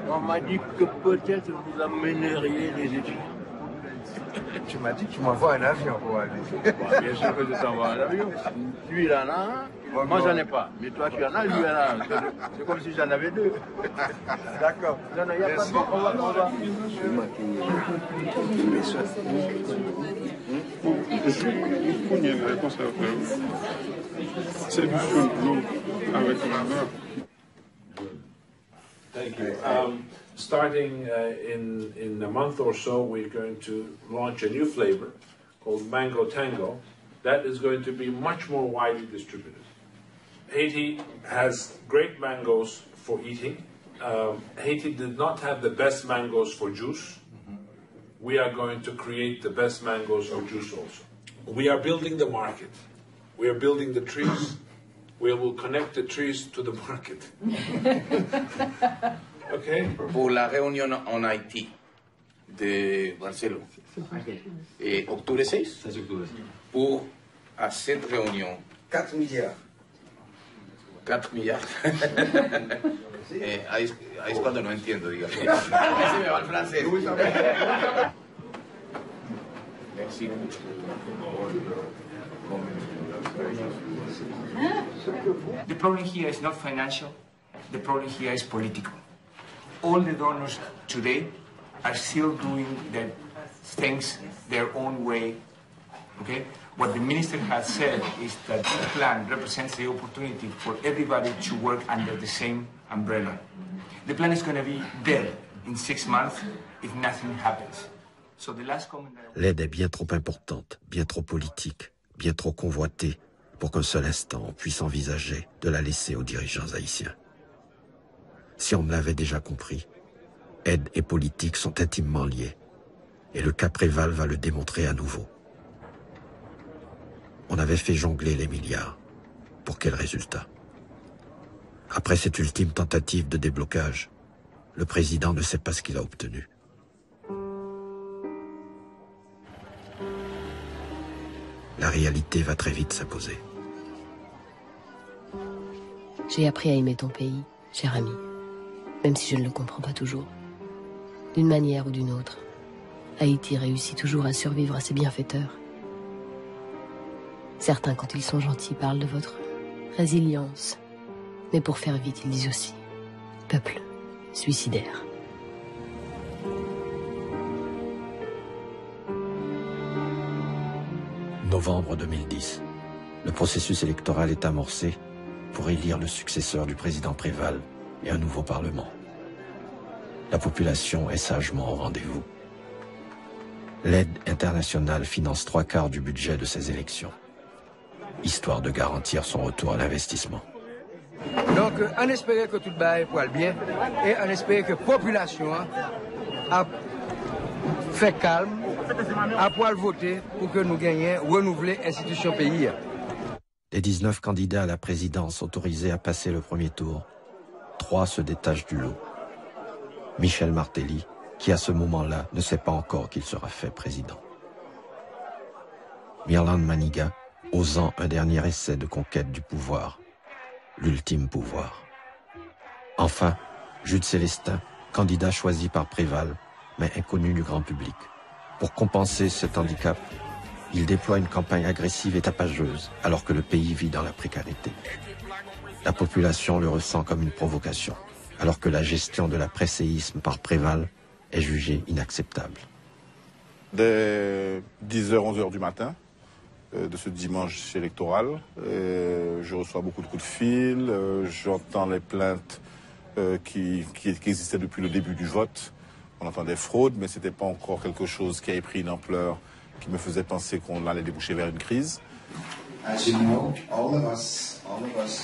On m'a dit que peut-être vous amèneriez les étudiants. Tu m'as dit que tu m'envoies un avion pour aller. Bien sûr que je t'envoie un avion. Lui, il en a un, moi j'en ai pas. Mais toi, tu en as, lui, il en a un. C'est comme si j'en avais 2. D'accord. Non, non, il n'y a pas de... On va. C'est du flou avec la main. Thank you. Starting in a month or so, we're going to launch a new flavor called Mango Tango. That is going to be much more widely distributed. Haiti has great mangoes for eating. Haiti did not have the best mangoes for juice. We are going to create the best mangoes for juice also. We are building the market. We are building the trees. We will connect the trees to the market. Okay. Pour la réunion en Haïti de Marcelo, et octobre 6, pour à cette réunion 4 milliards. 4 milliards. Ahí es cuando no entiendo, diga. Se me va el francés. Merci. The problem here is not financial, the problem here is political. All the donors today are still doing their things their own way, okay? What the minister has said is that this plan represents the opportunity for everybody to work under the same umbrella. The plan is going to be dead in 6 months if nothing happens. So the last comment that L'aide est bien trop importante, bien trop politique, bien trop convoitée pour qu'un seul instant on puisse envisager de la laisser aux dirigeants haïtiens. Si on l'avait déjà compris, aide et politique sont intimement liés. Et le cas Préval va le démontrer à nouveau. On avait fait jongler les milliards. Pour quel résultat? Après cette ultime tentative de déblocage, le président ne sait pas ce qu'il a obtenu. La réalité va très vite s'imposer. J'ai appris à aimer ton pays, cher ami, même si je ne le comprends pas toujours. D'une manière ou d'une autre, Haïti réussit toujours à survivre à ses bienfaiteurs. Certains, quand ils sont gentils, parlent de votre résilience. Mais pour faire vite, ils disent aussi peuple suicidaire. Novembre 2010. Le processus électoral est amorcé pour élire le successeur du président Préval et un nouveau parlement. La population est sagement au rendez-vous. L'aide internationale finance 3/4 du budget de ces élections, histoire de garantir son retour à l'investissement. Donc, on espérait que tout le bail pour aller bien et on espérait que la population a fait calme, a pour voter pour que nous gagnions, renouveler l'institution pays. Des 19 candidats à la présidence autorisés à passer le premier tour, 3 se détachent du lot. Michel Martelly, qui à ce moment-là ne sait pas encore qu'il sera fait président. Mirland Maniga, osant un dernier essai de conquête du pouvoir, l'ultime pouvoir. Enfin, Jude Célestin, candidat choisi par Préval, mais inconnu du grand public. Pour compenser cet handicap, il déploie une campagne agressive et tapageuse, alors que le pays vit dans la précarité. La population le ressent comme une provocation, alors que la gestion de l'après-séisme par Préval est jugée inacceptable. Dès 10h, 11h du matin de ce dimanche électoral, je reçois beaucoup de coups de fil, j'entends les plaintes qui existaient depuis le début du vote. On entend des fraudes, mais ce n'était pas encore quelque chose qui avait pris une ampleur qui me faisait penser qu'on allait déboucher vers une crise. As you know, all of us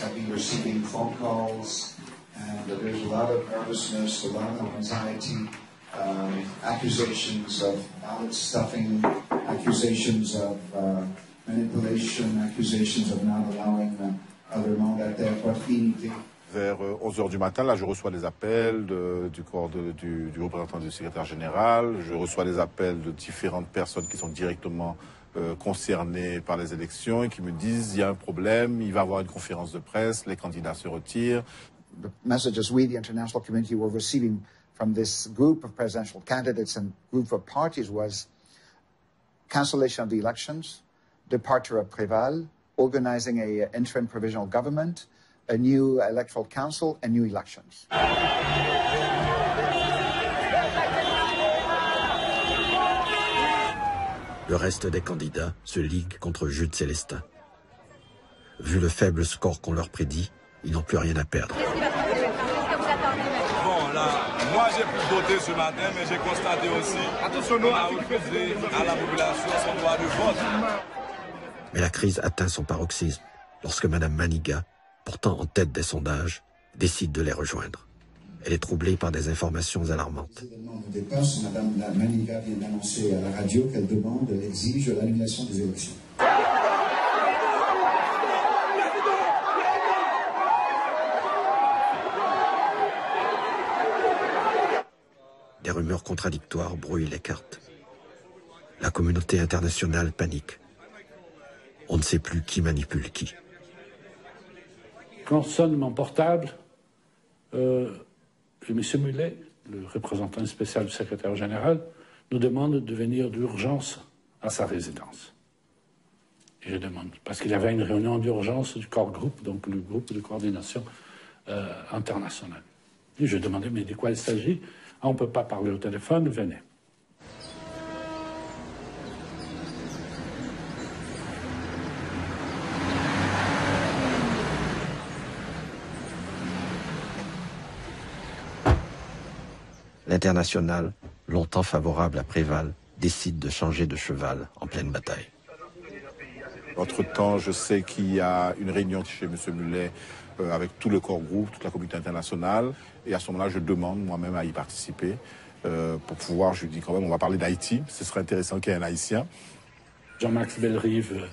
have been receiving phone calls, and there's a lot of nervousness, a lot of anxiety, accusations of ballot stuffing, accusations of manipulation, accusations of not allowing other mandataires proximité. Vers 11h du matin, là, je reçois des appels du représentant du secrétaire général, je reçois des appels de différentes personnes qui sont directement concernées par les élections et qui me disent il y a un problème, il va y avoir une conférence de presse, les candidats se retirent. The messages we, the international community, were receiving from this group of presidential candidates and group of parties was cancellation of the elections, departure of Préval, organizing an interim provisional government, a new electoral council, and new elections. Le reste des candidats se liguent contre Jude Célestin. Vu le faible score qu'on leur prédit, ils n'ont plus rien à perdre. Bon, là, moi j'ai pu voter ce matin, mais j'ai constaté aussi qu'on a refusé à la population son droit de vote. Mais la crise atteint son paroxysme lorsque Mme Maniga, pourtant en tête des sondages, décide de les rejoindre. Elle est troublée par des informations alarmantes. Mme Maniga vient d'annoncer à la radio qu'elle demande, elle exige l'annulation des élections. Des rumeurs contradictoires brouillent les cartes. La communauté internationale panique. On ne sait plus qui manipule qui. Quand sonne mon portable, M. Mullet, le représentant spécial du secrétaire général, nous demande de venir d'urgence à sa résidence. Et je demande, parce qu'il y avait une réunion d'urgence du corps groupe, donc le groupe de coordination internationale. Et je demandais, mais de quoi il s'agit? On ne peut pas parler au téléphone, venez. L'international, longtemps favorable à Préval, décide de changer de cheval en pleine bataille. Entre-temps, je sais qu'il y a une réunion chez M. Mullet avec tout le corps groupe, toute la communauté internationale. Et à ce moment-là, je demande moi-même à y participer pour pouvoir, je dis quand même, on va parler d'Haïti, ce serait intéressant qu'il y ait un Haïtien. Jean-Max Bellerive,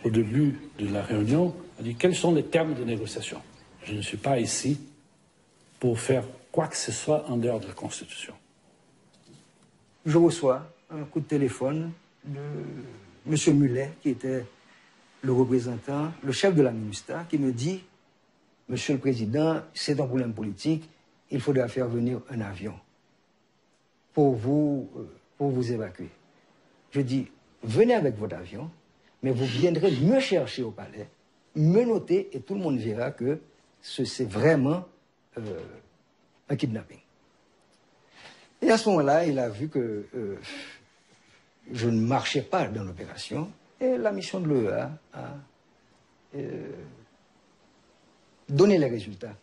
au début de la réunion, a dit quels sont les termes de négociation. Je ne suis pas ici pour faire quoi que ce soit en dehors de la Constitution. Je reçois un coup de téléphone de M. Mulet, qui était le représentant, le chef de la MINUSTAH, qui me dit « Monsieur le Président, c'est un problème politique, il faudra faire venir un avion pour vous évacuer. » Je dis « Venez avec votre avion, mais vous viendrez me chercher au palais, me noter, et tout le monde verra que c'est vraiment un kidnapping. » Et à ce moment-là, il a vu que je ne marchais pas dans l'opération, et la mission de l'OEA a donné les résultats.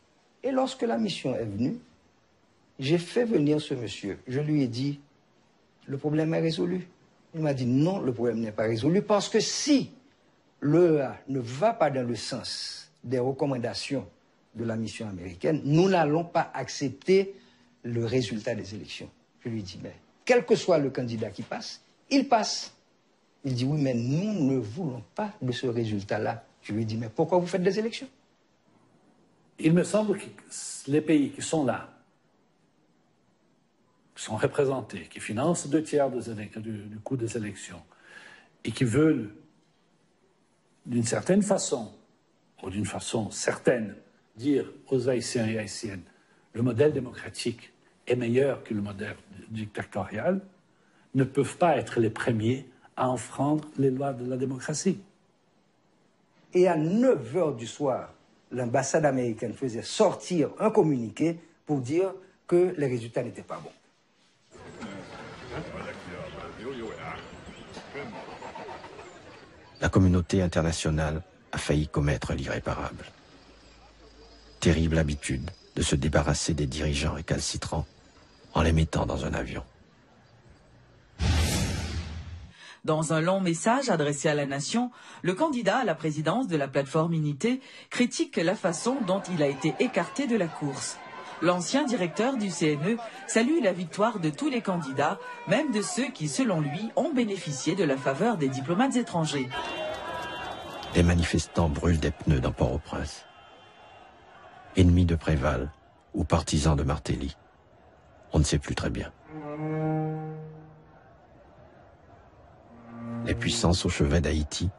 Et lorsque la mission est venue, j'ai fait venir ce monsieur. Je lui ai dit, le problème est résolu. Il m'a dit, non, le problème n'est pas résolu, parce que si l'OEA ne va pas dans le sens des recommandations de la mission américaine, nous n'allons pas accepter le résultat des élections. Je lui dis, mais quel que soit le candidat qui passe, il passe. Il dit, oui, mais nous ne voulons pas de ce résultat-là. Je lui dis, mais pourquoi vous faites des élections? Il me semble que les pays qui sont là, qui sont représentés, qui financent 2/3 du coût des élections, et qui veulent, d'une certaine façon, ou d'une façon certaine, dire aux Haïtiens et Haïtiennes, le modèle démocratique est meilleur que le modèle dictatorial, ne peuvent pas être les premiers à enfreindre les lois de la démocratie. Et à 9 h du soir, l'ambassade américaine faisait sortir un communiqué pour dire que les résultats n'étaient pas bons. La communauté internationale a failli commettre l'irréparable. Terrible habitude de se débarrasser des dirigeants récalcitrants en les mettant dans un avion. Dans un long message adressé à la nation, le candidat à la présidence de la plateforme Unité critique la façon dont il a été écarté de la course. L'ancien directeur du CNE salue la victoire de tous les candidats, même de ceux qui, selon lui, ont bénéficié de la faveur des diplomates étrangers. Les manifestants brûlent des pneus dans Port-au-Prince. Ennemis de Préval ou partisans de Martelly, on ne sait plus très bien. Les puissances au chevet d'Haïti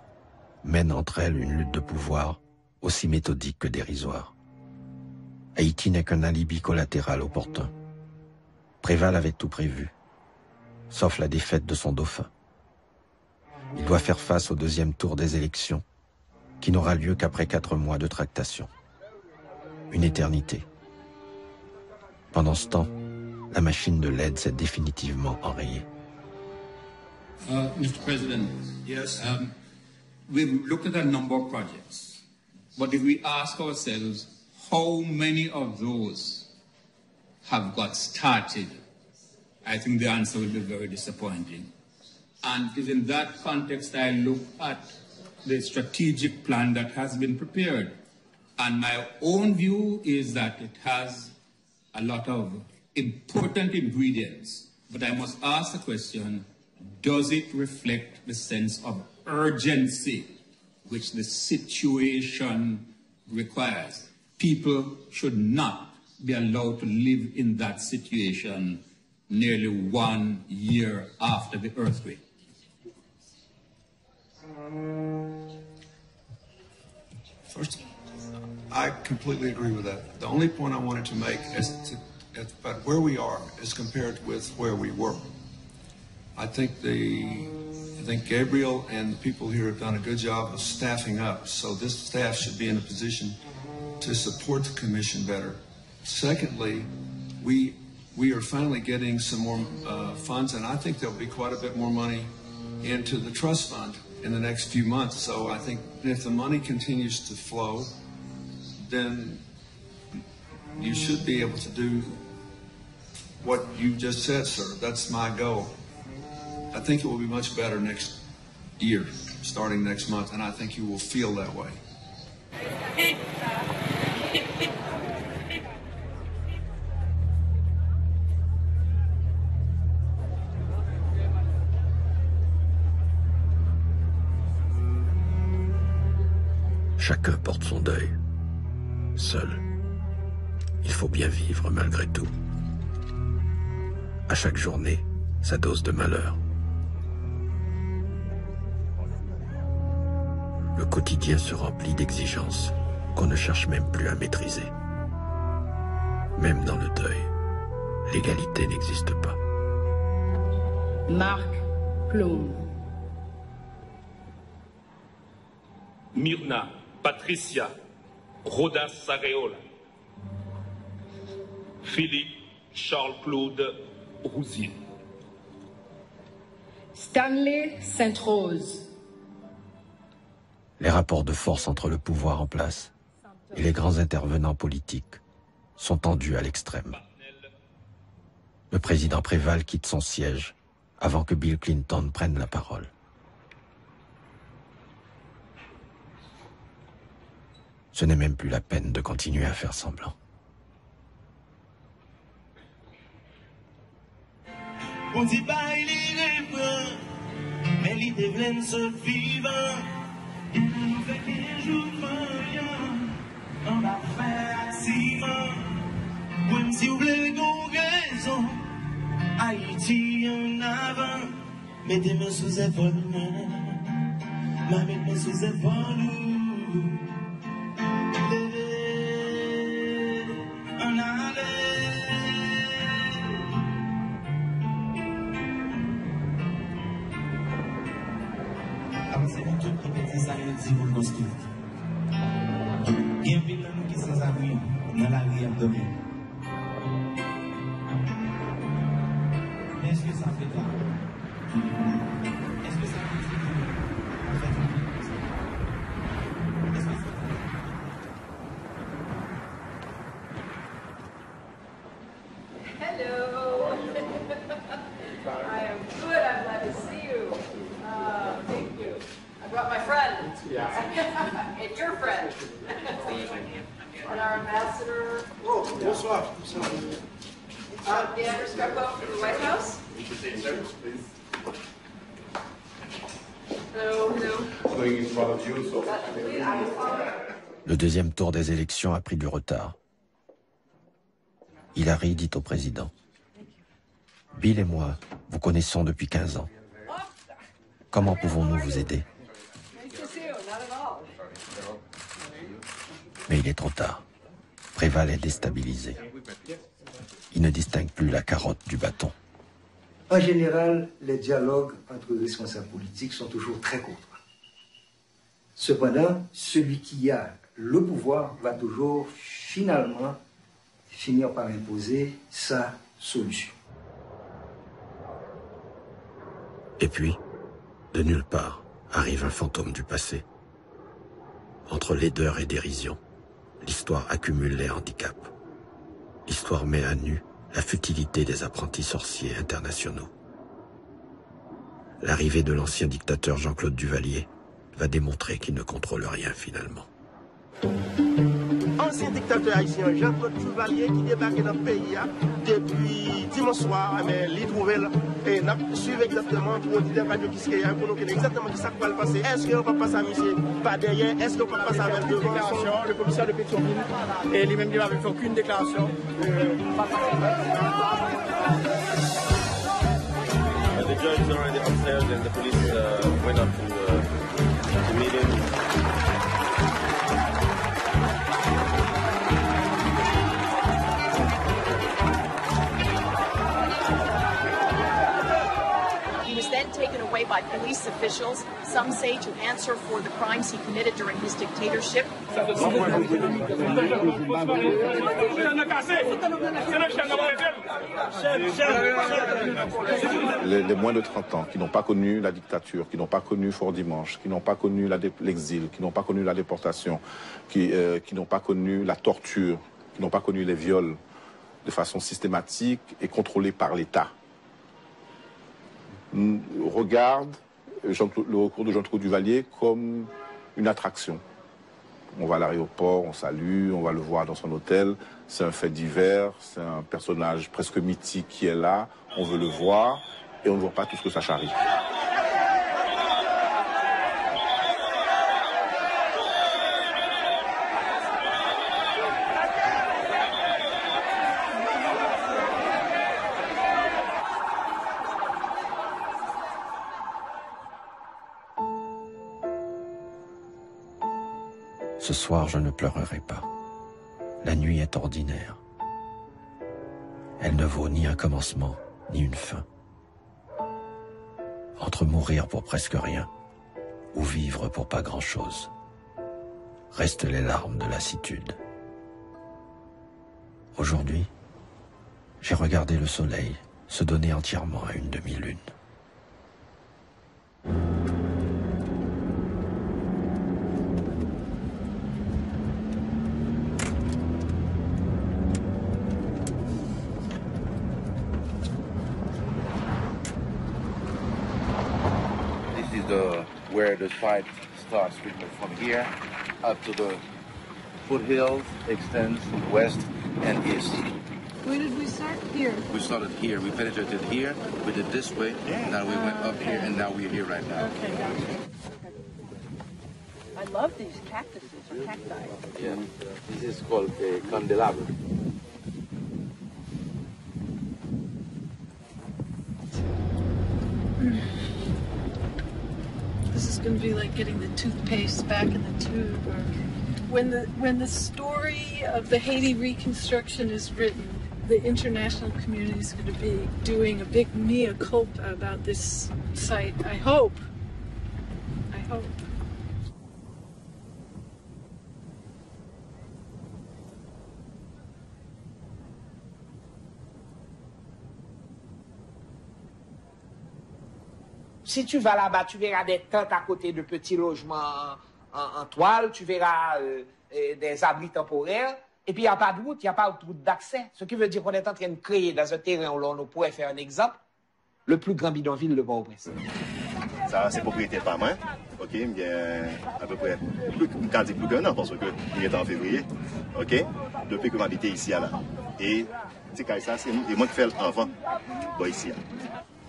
mènent entre elles une lutte de pouvoir aussi méthodique que dérisoire. Haïti n'est qu'un alibi collatéral opportun. Préval avait tout prévu, sauf la défaite de son dauphin. Il doit faire face au deuxième tour des élections, qui n'aura lieu qu'après 4 mois de tractation. Une éternité. Pendant ce temps, la machine de l'aide s'est définitivement enrayée. Mr. President, yes, we've looked at a number of projects, but if we ask ourselves how many of those have got started, I think the answer will be very disappointing. And it is in that context I look at the strategic plan that has been prepared. And my own view is that it has a lot of important ingredients, but I must ask the question, does it reflect the sense of urgency which the situation requires? People should not be allowed to live in that situation nearly 1 year after the earthquake. First, I completely agree with that. The only point I wanted to make is about where we are as compared with where we were. I think Gabriel and the people here have done a good job of staffing up, so this staff should be in a position to support the commission better. Secondly, we are finally getting some more funds, and I think there'll be quite a bit more money into the trust fund in the next few months. So I think if the money continues to flow, then you should be able to do what you just said, sir. That's my goal. I think it will be much better next year, starting next month, and I think you will feel that way. Chacun porte son deuil. Seul. Il faut bien vivre malgré tout. À chaque journée, sa dose de malheur. Le quotidien se remplit d'exigences qu'on ne cherche même plus à maîtriser. Même dans le deuil, l'égalité n'existe pas. Marc Plume. Myrna Patricia Rodas Sareola. Philippe Charles-Claude Rousier. Stanley Sainte-Rose. Les rapports de force entre le pouvoir en place et les grands intervenants politiques sont tendus à l'extrême. Le président Préval quitte son siège avant que Bill Clinton prenne la parole. Ce n'est même plus la peine de continuer à faire semblant. On dit pas il est répand, mais l'idée vient se vivant. Il nous fait qu'un jour voyant, on va faire accident. Même si vous voulez qu'on raison, Haïti en avant. Mettez mes sous épaules, ma mettez mes sous épaules. En allée. C'est nous tous qui petits Haïti pour nous skill. Il y a un peu de nous qui sont abris dans la vie abdominale. Mais est-ce que ça fait là? Est-ce que ça fait est-ce que ça Hello. I am good. I'm glad to see you. Thank you. I brought my friend. Yeah. And your friend. And our ambassador. Oh, bonsoir. Dan Restrepo from the White House. Hello, hello. Le deuxième tour des élections a pris du retard. Hillary dit au président: Bill et moi, vous connaissons depuis 15 ans. Comment pouvons-nous vous aider? Mais il est trop tard. Préval est déstabilisé. Il ne distingue plus la carotte du bâton. En général, les dialogues entre les responsables politiques sont toujours très courts. Cependant, celui qui a le pouvoir va toujours finalement finir par imposer sa solution. Et puis, de nulle part, arrive un fantôme du passé. Entre laideur et dérision, l'histoire accumule les handicaps. L'histoire met à nu la futilité des apprentis sorciers internationaux. L'arrivée de l'ancien dictateur Jean-Claude Duvalier va démontrer qu'il ne contrôle rien finalement. Ancien dictateur haïtien Jean-Claude Duvalier qui débarque dans le pays depuis dimanche soir, mais il trouve et nous suivons exactement pour dire radio qui se pour nous exactement qui ça va le passer. Est-ce qu'on va passer à monsieur pas derrière? Est-ce qu'on va passer avec devant? Le commissaire de Pétionville et lui-même il n'avait fait aucune déclaration. The judge is already upstairs and the police went up to meet him. He was then taken away by police officials, some say to answer for the crimes he committed during his dictatorship. Les moins de 30 ans qui n'ont pas connu la dictature, qui n'ont pas connu Fort Dimanche, qui n'ont pas connu l'exil, qui n'ont pas connu la déportation, qui n'ont pas connu la torture, qui n'ont pas connu les viols de façon systématique et contrôlée par l'État, regardent le recours de Jean-Claude Duvalier comme une attraction. On va à l'aéroport, on salue, on va le voir dans son hôtel. C'est un fait divers, c'est un personnage presque mythique qui est là. On veut le voir et on ne voit pas tout ce que ça charrie. Ce soir, je ne pleurerai pas. La nuit est ordinaire. Elle ne vaut ni un commencement, ni une fin. Entre mourir pour presque rien, ou vivre pour pas grand-chose, restent les larmes de lassitude. Aujourd'hui, j'ai regardé le soleil se donner entièrement à une demi-lune. This is where the fight starts, from here up to the foothills, extends west and east. Where did we start? Here. We started here, we penetrated here, we did this way, now we went up here, and now we're here right now. Okay, gotcha. I love these cactuses or cacti. Yeah, this is called a candelabra. This is going to be like getting the toothpaste back in the tube. Or when the story of the Haiti reconstruction is written, the international community is going to be doing a big mea culpa about this site. I hope. I hope. Si tu vas là-bas, tu verras des tentes à côté de petits logements en toile, tu verras des abris temporaires, et puis il n'y a pas de route, il n'y a pas de route d'accès. Ce qui veut dire qu'on est en train de créer dans un terrain où l'on pourrait faire un exemple, le plus grand bidonville de Port-au-Prince. Ça, c'est propriété pas main. OK, il y a à peu près plus qu'un an, parce que il est en février. OK, depuis que j'habite ici là. Et ça, c'est moi qui fais l'enfant ici.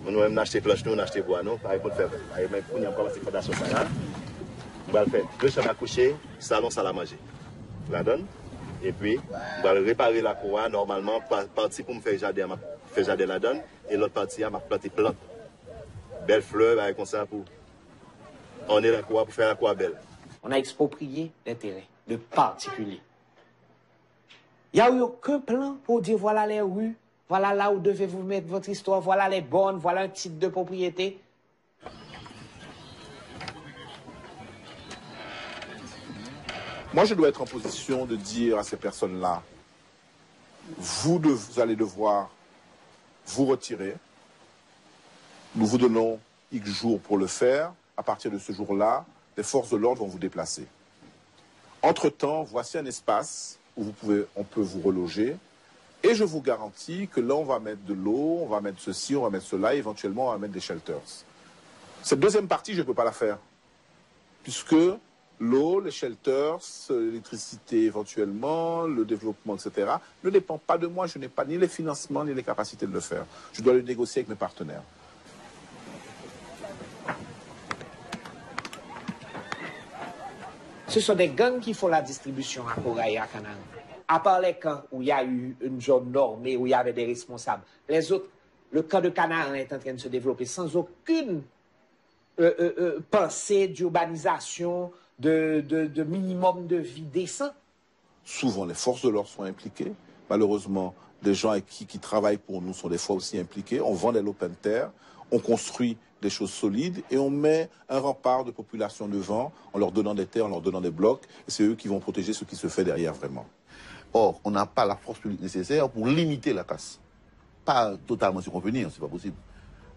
Nous-mêmes, acheter planche, nous acheter bois, nous, pareil pour le faire. Même pour nous, encore, c'est fondation ça là. On va le faire 2 chambres à coucher, salon, salle à manger. La donne. Et puis, on va réparer la cour, normalement, partie pour me faire jardin la donne, et l'autre partie, m'a planté plantes. Belles fleurs, avec comme ça, pour orner la cour, pour faire la cour belle. On a exproprié des terrains de particuliers. Il n'y a eu aucun plan pour dire voilà les rues, voilà là où devez-vous mettre votre histoire, voilà les bornes, voilà un titre de propriété. Moi, je dois être en position de dire à ces personnes-là, vous allez devoir vous retirer. Nous vous donnons X jours pour le faire. À partir de ce jour-là, les forces de l'ordre vont vous déplacer. Entre-temps, voici un espace où on peut vous reloger. Et je vous garantis que là, on va mettre de l'eau, on va mettre ceci, on va mettre cela, et éventuellement, on va mettre des shelters. Cette deuxième partie, je ne peux pas la faire. Puisque l'eau, les shelters, l'électricité éventuellement, le développement, etc., ne dépend pas de moi. Je n'ai pas ni les financements, ni les capacités de le faire. Je dois le négocier avec mes partenaires. Ce sont des gangs qui font la distribution à Corail et à Canaan. À part les camps où il y a eu une zone normée, où il y avait des responsables, les autres, le camp de Canaan est en train de se développer sans aucune pensée d'urbanisation, de minimum de vie décent. Souvent, les forces de l'ordre sont impliquées. Malheureusement, des gens qui travaillent pour nous sont des fois aussi impliqués. On vend des open terre, on construit des choses solides et on met un rempart de population devant en leur donnant des terres, en leur donnant des blocs. Et c'est eux qui vont protéger ce qui se fait derrière vraiment. Or, on n'a pas la force publique nécessaire pour limiter la casse. Pas totalement circonvenir, c'est pas possible.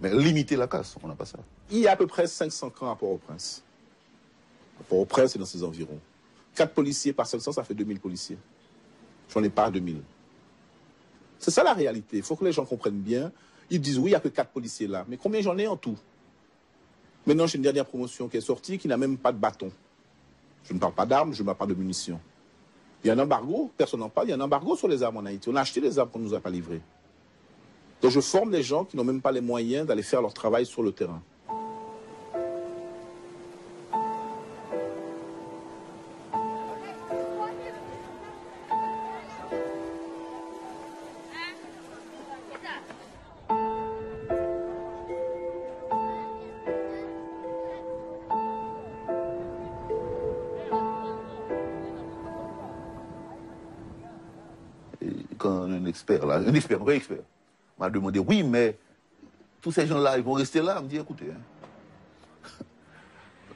Mais limiter la casse, on n'a pas ça. Il y a à peu près 500 camps à Port-au-Prince. Port-au-Prince, c'est dans ses environs. 4 policiers par 500, ça fait 2000 policiers. J'en ai pas 2000. C'est ça la réalité. Il faut que les gens comprennent bien. Ils disent, oui, il n'y a que 4 policiers là. Mais combien j'en ai en tout? Maintenant, j'ai une dernière promotion qui est sortie, qui n'a même pas de bâton. Je ne parle pas d'armes, je ne parle pas de munitions. Il y a un embargo, personne n'en parle, il y a un embargo sur les armes en Haïti. On a acheté des armes qu'on ne nous a pas livrées. Donc je forme des gens qui n'ont même pas les moyens d'aller faire leur travail sur le terrain. quand un expert, là, un expert, un vrai expert, m'a demandé, oui, mais tous ces gens-là, ils vont rester là. Je me dis, écoutez, hein,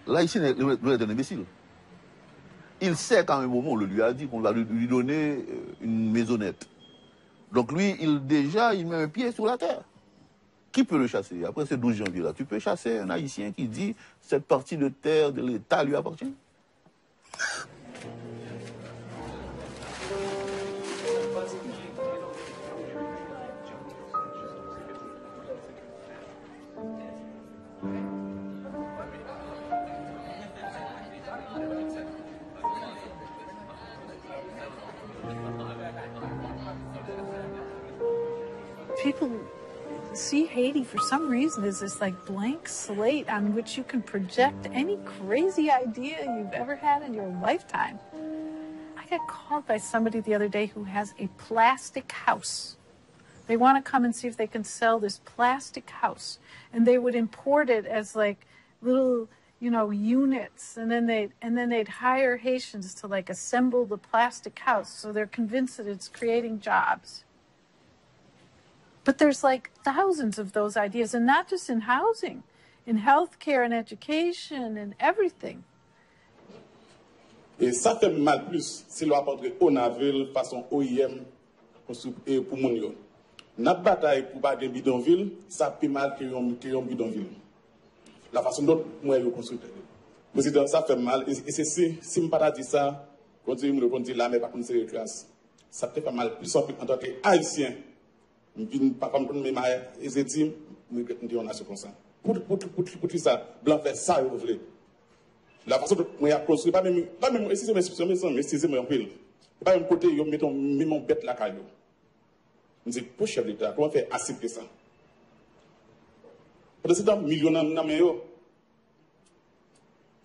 là, ici, il est un imbécile. Il sait qu'à un moment, on le lui a dit qu'on va lui donner une maisonnette. Donc lui, il met un pied sur la terre. Qui peut le chasser? Après ce 12 janvier là, tu peux chasser un Haïtien qui dit cette partie de terre de l'État lui appartient? People see Haiti for some reason as this like blank slate on which you can project any crazy idea you've ever had in your lifetime. I got called by somebody the other day who has a plastic house. They want to come and see if they can sell this plastic house, and they would import it as like little, you know, units, and then they'd hire Haitians to like assemble the plastic house. So they're convinced that it's creating jobs. But there's like thousands of those ideas, and not just in housing, in healthcare and education and everything. Et ça fait mal plus si l'on apporte au Naville façon OIM pour mon yo. Notre bataille pour pas de bidonville, ça fait mal que yon bidonville. La façon dont moi yo construit. Président, ça fait mal. Et c'est si je ne pas dire ça, quand je me dis là, mais par contre c'est classe. Ça fait pas mal plus en tant qu'Haïtien. Je ne pas comme mes mains et je dis, on a ce comme ça. Pour ça, blanc fait ça, vous voulez. La façon dont moi j'ai construit, pas même, excusez-moi, un peu. Pas même côté, je mets mon bête là, caillou. Je dis, pour chef d'État, comment faire accepter ça? Président, millionnaire,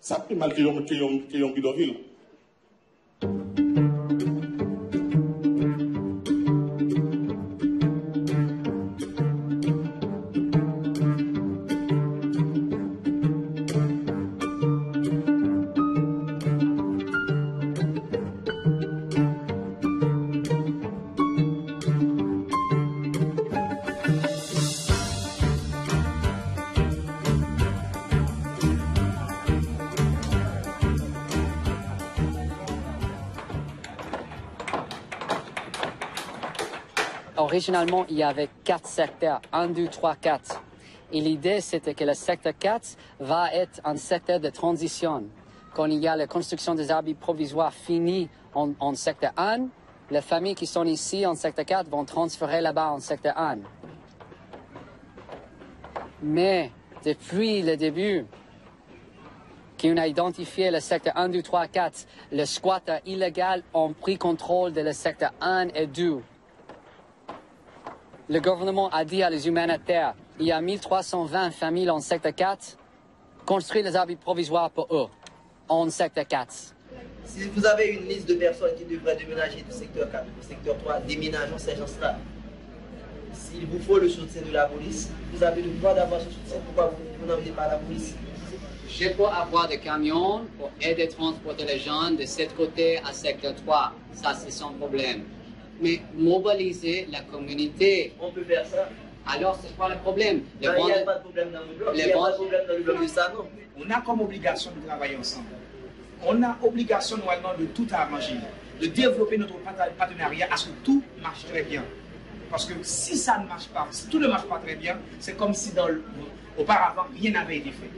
ça fait mal qu'ils ont bidonville. Originalement, il y avait 4 secteurs, 1, 2, 3, 4. Et l'idée, c'était que le secteur 4 va être un secteur de transition. Quand il y a la construction des abris provisoires finis en secteur 1, les familles qui sont ici en secteur 4 vont transférer là-bas en secteur 1. Mais depuis le début, qu'on a identifié le secteur 1, 2, 3, 4, les squatters illégaux ont pris contrôle de le secteur 1 et 2. Le gouvernement a dit à les humanitaires, il y a 1320 familles en secteur 4, construire les abris provisoires pour eux, en secteur 4. Si vous avez une liste de personnes qui devraient déménager du secteur 4 au secteur 3, déménageons ces gens-là. S'il vous faut le soutien de la police, vous avez le droit d'avoir ce soutien. Pourquoi vous n'emmenez pas la police? Je peux avoir des camions pour aider à transporter les gens de ce côté à secteur 3. Ça, c'est sans problème. Mais mobiliser la communauté. On peut faire ça. Alors, c'est quoi le problème? Il n'y a pas de problème dans le bloc. Il n'y a pas de problème dans le bloc de ça, non. On a comme obligation de travailler ensemble. On a obligation normalement de tout arranger, de développer notre partenariat à ce que tout marche très bien. Parce que si ça ne marche pas, si tout ne marche pas très bien, c'est comme si auparavant rien n'avait été fait.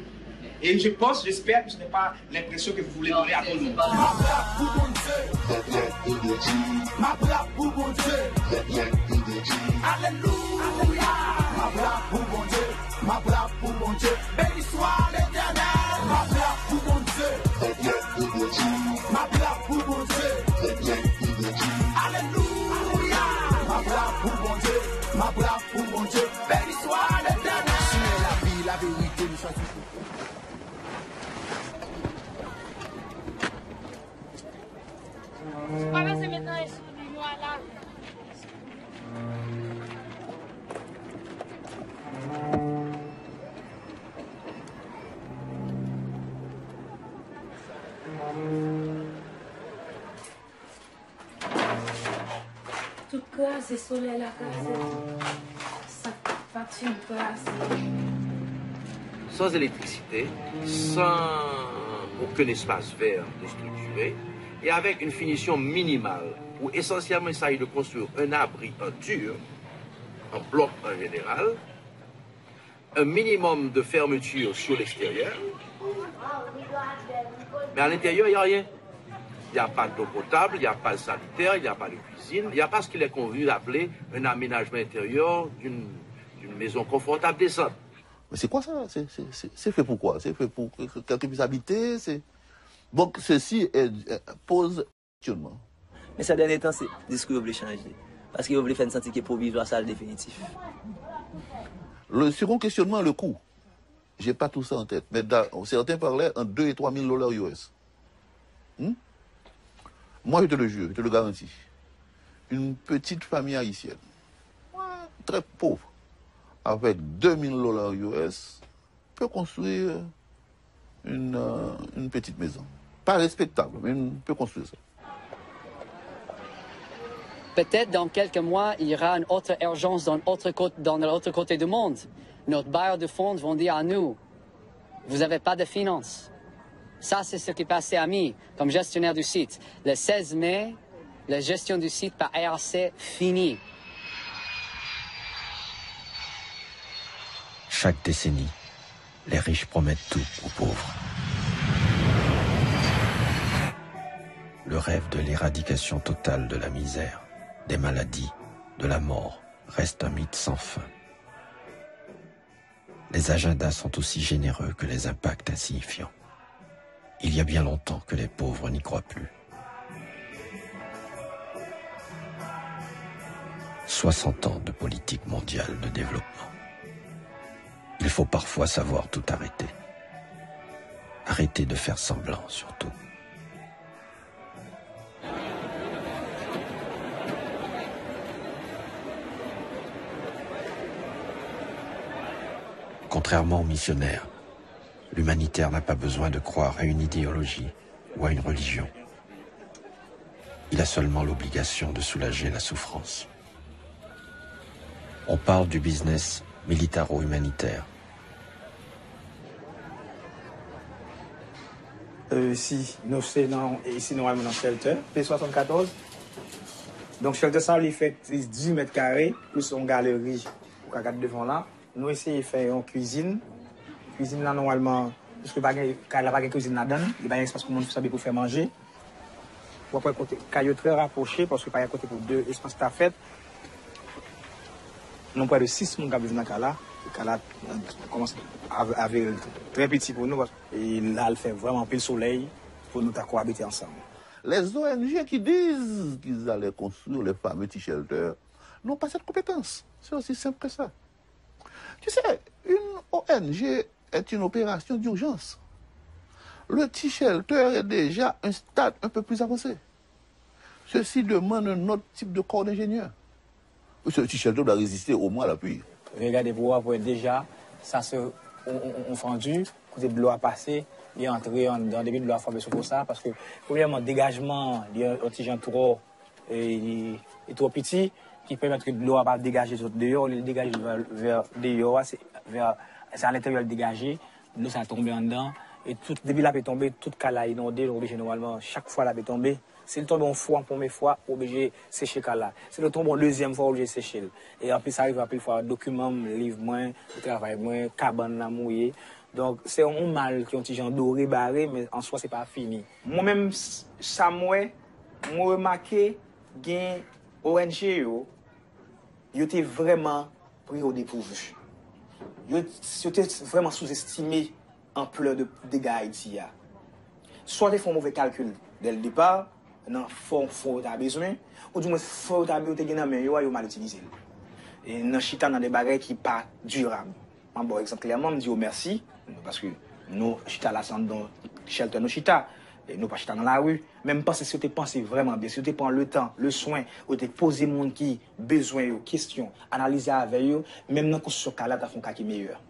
Et je pense, j'espère que ce n'est pas l'impression que vous voulez donner à tout le monde. Ma blague pour mon Dieu. Alléluia. Ma blague pour mon Dieu. Ma blague pour mon Dieu. Béni soit l'Éternel. Ma blague pour mon Dieu. Ma blague pour mon Dieu. Alléluia. Ma blague pour mon Dieu. Ma blague pour mon Dieu. Béni soit l'Éternel. C'est la vie, la vérité, nous sommes tous. Para se metan eso de moi là. Tout crasé, soleil la crasé. Ça facture pas assez. Sans électricité, sans aucun espace vert de structuré, et avec une finition minimale, où essentiellement il s'agit de construire un abri en dur, en bloc en général, un minimum de fermeture sur l'extérieur, mais à l'intérieur, il n'y a rien. Il n'y a pas d'eau potable, il n'y a pas de sanitaire, il n'y a pas de cuisine, il n'y a pas ce qu'il est convenu d'appeler un aménagement intérieur d'une maison confortable décente. Mais c'est quoi ça? C'est fait pour quoi? C'est fait pour que quelqu'un puisse habiter? Donc ceci pose questionnement. Mais ces derniers temps, c'est le discours qui veut changer. Parce qu'il veut faire une santé qui est provisoire, ça le définitif. Le second questionnement, le coût. Je n'ai pas tout ça en tête. Mais certains parlaient en 2 et 3 000 $ US. Moi, je te le jure, je te le garantis. Une petite famille haïtienne, très pauvre, avec 2 000 $ US, peut construire une petite maison. Pas respectable, mais peut construire ça. Peut-être dans quelques mois, il y aura une autre urgence dans l'autre côté du monde. Notre bailleurs de fonds vont dire à nous, vous n'avez pas de finances. Ça, c'est ce qui est passé à moi comme gestionnaire du site. Le 16 mai, la gestion du site par ARC finie. Chaque décennie, les riches promettent tout aux pauvres. Le rêve de l'éradication totale de la misère, des maladies, de la mort, reste un mythe sans fin. Les agendas sont aussi généreux que les impacts insignifiants. Il y a bien longtemps que les pauvres n'y croient plus. 60 ans de politique mondiale de développement. Il faut parfois savoir tout arrêter. Arrêter de faire semblant, surtout. Contrairement aux missionnaires, l'humanitaire n'a pas besoin de croire à une idéologie ou à une religion. Il a seulement l'obligation de soulager la souffrance. On parle du business militaro-humanitaire. Ici, nous sommes ici normalement dans le shelter, P74. Donc, shelter, ça, il fait 18 mètres carrés, plus une galerie pour regarder devant là. Nous essayons de faire une cuisine. Cuisine là, normalement, parce que quand il n'y a pas de cuisine là-dedans, il n'y a pas d'espace pour le monde pour faire manger. Pour après, caillou très rapproché, parce qu'il n'y a pas côté pour 2 espaces à faire. Nous avons près de 6 personnes qui vivent dans le cas là. Le cas là commence à être très petit pour nous. Et là, il fait vraiment pile soleil pour nous cohabiter ensemble. Les ONG qui disent qu'ils allaient construire les fameux petits shelters n'ont pas cette compétence. C'est aussi simple que ça. Tu sais, une ONG est une opération d'urgence. Le petit shelter est déjà un stade un peu plus avancé. Ceci demande un autre type de corps d'ingénieur. Ce petit shelter doit résister au moins à la pluie. Regardez, pour déjà, ça se on fendu, côté de l'eau a passé, il est entré dans le début de l'eau a formé sur ça, parce que, premièrement, dégagement, il y a un petit genre trop, et trop petit, qui permet que l'eau va dégager dehors, il dégage vers dehors, c'est à l'intérieur le dégager, l'eau ça a tombé en dedans, et tout, depuis là, peut tomber, toute cala inondée, obligé normalement, chaque fois là, peut tomber. Si le tombe une fois, première fois, obligé de sécher cala. Si le tombe une deuxième fois, obligé de sécher. Et en plus, ça arrive à plus fois, document, livre moins, travail moins, cabane la mouillée. Donc, c'est un mal qui ont petit genre doré, barré, mais en soi, c'est pas fini. Moi-même, ça moi remarqué, qu'il ONG, yo était vraiment pris au dépourvu. Yo était vraiment sous-estimé l'ampleur de dégâts Haïti. Soit ils font un mauvais calcul dès le départ, non, faut besoin, ou du moins faut besoin, mais yo mal utilisé. Et dans chita dans des bagages qui pas durables. Bon, exemple clairement, me dit merci parce que nous chita là dans shelter nous chita et nous pas chita dans la rue. Même pas si tu penses vraiment bien, si tu prends le temps, le soin, ou te poser monde qui besoin aux questions, analyser avec eux, même dans ce cas là, tu as fait un cas qui est meilleur.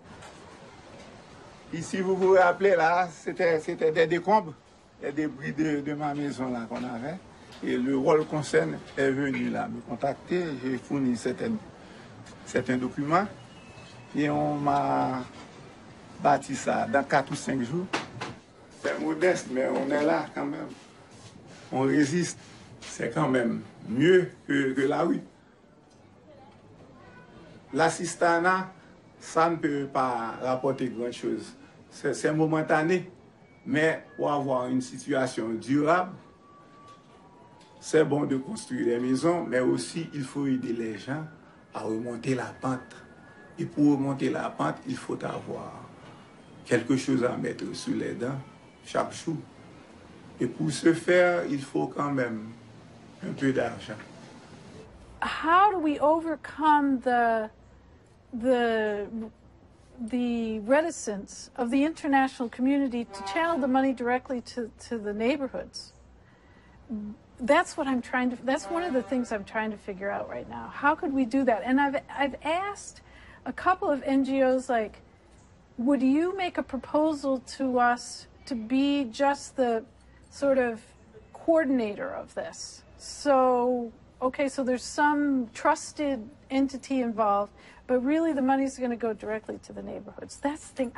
Ici, vous vous rappelez là, c'était des décombres, des débris de ma maison là qu'on avait. et le rôle concerne est venu là me contacter. J'ai fourni certains documents et on m'a bâti ça dans 4 ou 5 jours. C'est modeste, mais on est là quand même. On résiste. C'est quand même mieux que la rue. L'assistanat, ça ne peut pas rapporter grand-chose. C'est momentané, mais pour avoir une situation durable, c'est bon de construire des maisons, mais aussi il faut aider les gens à remonter la pente. Et pour remonter la pente, il faut avoir quelque chose à mettre sous les dents chaque jour. Et pour ce faire, il faut quand même un peu d'argent. How do we overcome the reticence of the international community to channel the money directly to the neighborhoods? That's what I'm trying to, that's one of the things I'm trying to figure out right now. How could we do that? And I've asked a couple of NGOs, like, would you make a proposal to us to be just the sort of coordinator of this? So, okay, so there's some trusted entity involved, but really the money's going to go directly to the neighborhoods. That's the thing.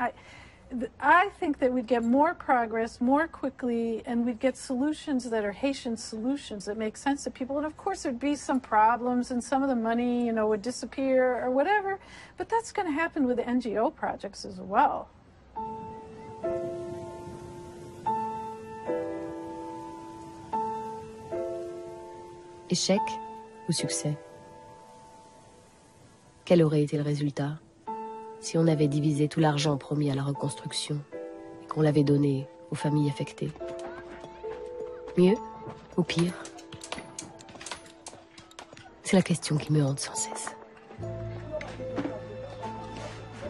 I think that we'd get more progress more quickly, and we'd get solutions that are Haitian solutions that make sense to people. And of course there'd be some problems and some of the money, you know, would disappear or whatever, but that's going to happen with the NGO projects as well. Échec ou succès? Quel aurait été le résultat si on avait divisé tout l'argent promis à la reconstruction et qu'on l'avait donné aux familles affectées? Mieux ou pire? C'est la question qui me hante sans cesse.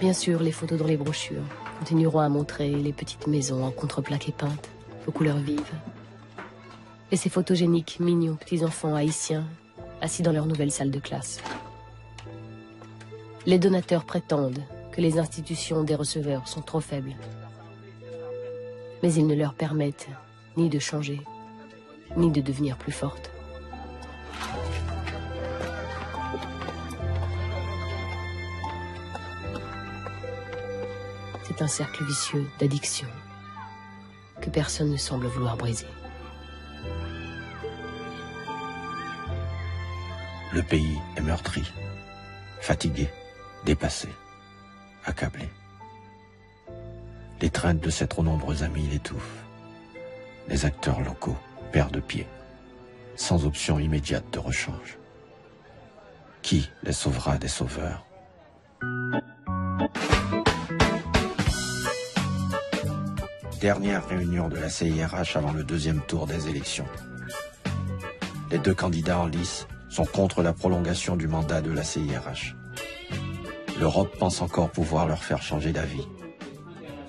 Bien sûr, les photos dans les brochures continueront à montrer les petites maisons en contreplaqué peintes, aux couleurs vives. Et ces photogéniques, mignons petits-enfants haïtiens assis dans leur nouvelle salle de classe. Les donateurs prétendent que les institutions des receveurs sont trop faibles. Mais ils ne leur permettent ni de changer, ni de devenir plus fortes. C'est un cercle vicieux d'addiction que personne ne semble vouloir briser. Le pays est meurtri, fatigué, dépassé, accablé. L'étreinte de ses trop nombreux amis l'étouffe. Les acteurs locaux perdent pied, sans option immédiate de rechange. Qui les sauvera des sauveurs? Dernière réunion de la CIRH avant le deuxième tour des élections. Les deux candidats en lice sont contre la prolongation du mandat de la CIRH. L'Europe pense encore pouvoir leur faire changer d'avis.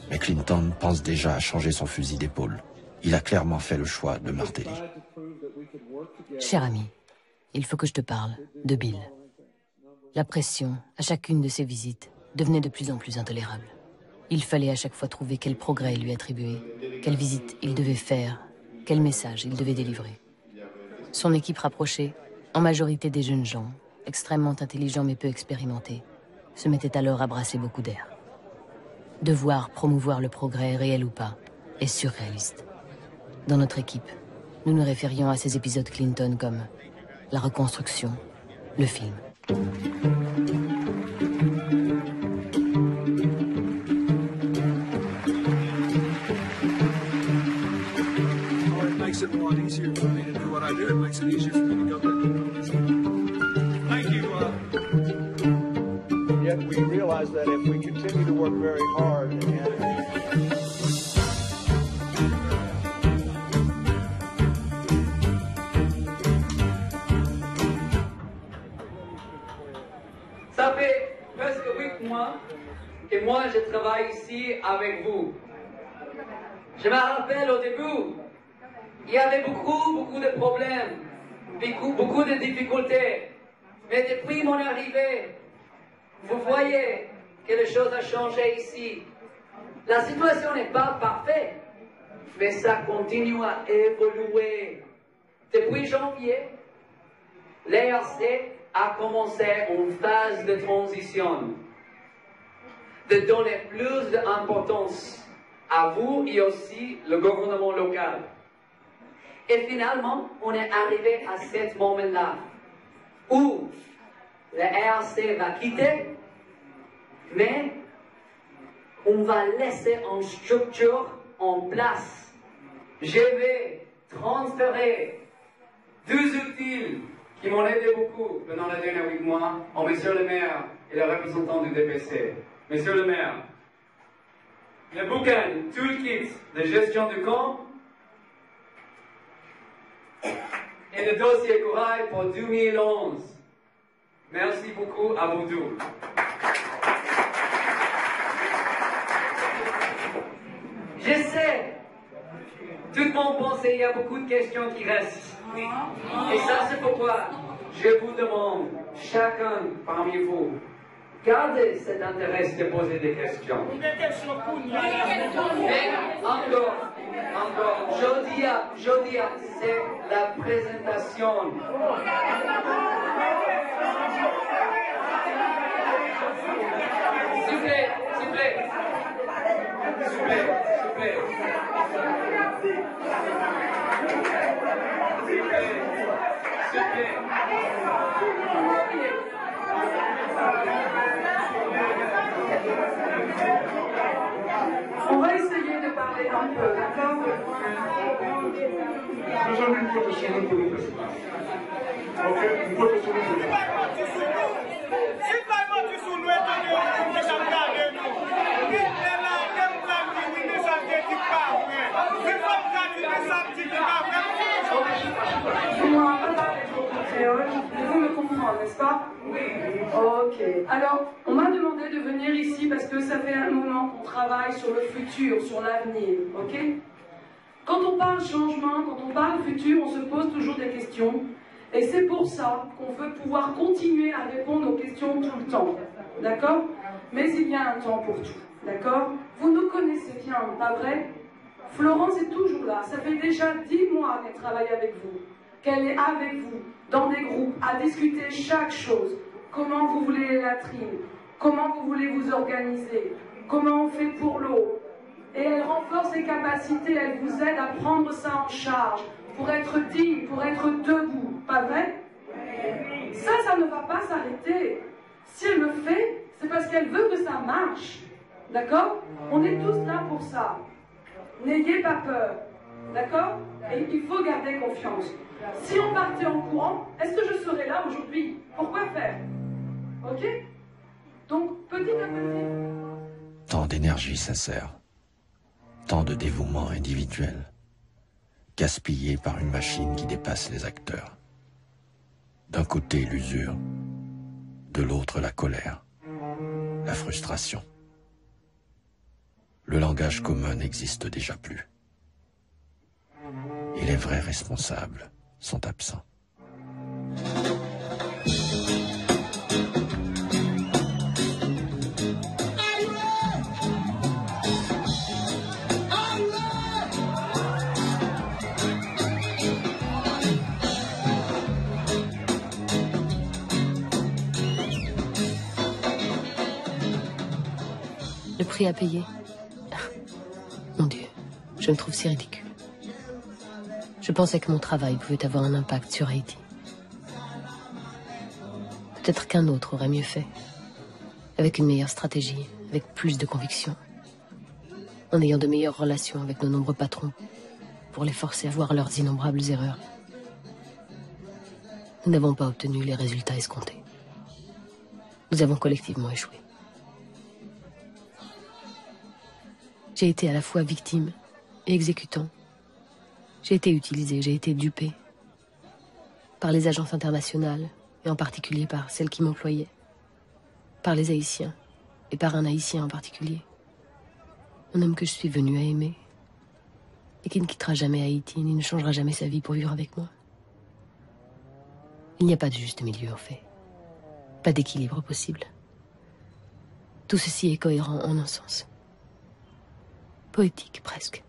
Mais Clinton pense déjà à changer son fusil d'épaule. Il a clairement fait le choix de marteler. Cher ami, il faut que je te parle de Bill. La pression, à chacune de ses visites, devenait de plus en plus intolérable. Il fallait à chaque fois trouver quel progrès lui attribuer, quelle visite il devait faire, quel message il devait délivrer. Son équipe rapprochée, en majorité des jeunes gens, extrêmement intelligents mais peu expérimentés, se mettait alors à brasser beaucoup d'air. Devoir promouvoir le progrès, réel ou pas, est surréaliste. Dans notre équipe, nous nous référions à ces épisodes Clinton comme la reconstruction, le film. It a lot easier for me to do what I do. It makes it easier for me to go there. Thank you. Yet we realize that if we continue to work very hard Ça fait presque 8 mois que moi je travaille ici avec vous. Je me rappelle au début, il y avait beaucoup de problèmes, beaucoup de difficultés. Mais depuis mon arrivée, vous voyez que les choses ont changé ici. La situation n'est pas parfaite, mais ça continue à évoluer. Depuis janvier, l'ERC a commencé une phase de transition, de donner plus d'importance à vous et aussi le gouvernement local. Et finalement, on est arrivé à ce moment-là où l'ERC va quitter, mais on va laisser une structure en place. Je vais transférer 2 outils qui m'ont aidé beaucoup pendant les derniers 8 mois à Monsieur le maire et le représentant du DPC. Monsieur le maire, le bouquin Toolkit de gestion du camp et le dossier Corail pour 2011. Merci beaucoup à vous deux. Je sais, tout le monde pense qu'il y a beaucoup de questions qui restent. Et ça, c'est pourquoi je vous demande, chacun parmi vous, gardez cet intérêt de poser des questions. Mais encore, je dis, c'est la présentation. S'il vous plaît. On va essayer de parler un peu, d'accord? Vous me comprenez, n'est-ce pas? Oui. Ok. Alors, on m'a demandé de venir ici parce que ça fait un moment qu'on travaille sur le futur, sur l'avenir, ok? Quand on parle changement, quand on parle futur, on se pose toujours des questions. Et c'est pour ça qu'on veut pouvoir continuer à répondre aux questions tout le temps, d'accord? Mais il y a un temps pour tout, d'accord? Vous nous connaissez bien, pas vrai? Florence est toujours là, ça fait déjà 10 mois qu'elle travaille avec vous, qu'elle est avec vous, dans des groupes, à discuter chaque chose. Comment vous voulez les latrines? Comment vous voulez vous organiser? Comment on fait pour l'eau? Et elle renforce ses capacités, elle vous aide à prendre ça en charge, pour être digne, pour être debout, pas vrai? Ça ne va pas s'arrêter. Si elle le fait, c'est parce qu'elle veut que ça marche, d'accord? On est tous là pour ça. N'ayez pas peur, d'accord? Et il faut garder confiance. Si on partait en courant, est-ce que je serais là aujourd'hui? Pourquoi faire? Ok? Donc, petit à petit. Tant d'énergie sincère, tant de dévouement individuel, gaspillé par une machine qui dépasse les acteurs. D'un côté l'usure, de l'autre la colère, la frustration. Le langage commun n'existe déjà plus. Et les vrais responsables sont absents. Le prix à payer. Mon Dieu, je me trouve si ridicule. Je pensais que mon travail pouvait avoir un impact sur Haïti. Peut-être qu'un autre aurait mieux fait, avec une meilleure stratégie, avec plus de conviction, en ayant de meilleures relations avec nos nombreux patrons, pour les forcer à voir leurs innombrables erreurs. Nous n'avons pas obtenu les résultats escomptés. Nous avons collectivement échoué. J'ai été à la fois victime et exécutant. J'ai été utilisée, j'ai été dupée par les agences internationales, et en particulier par celles qui m'employaient, par les Haïtiens, et par un Haïtien en particulier. Un homme que je suis venue à aimer, et qui ne quittera jamais Haïti, ni ne changera jamais sa vie pour vivre avec moi. Il n'y a pas de juste milieu, en fait. Pas d'équilibre possible. Tout ceci est cohérent en un sens. Poétique, presque.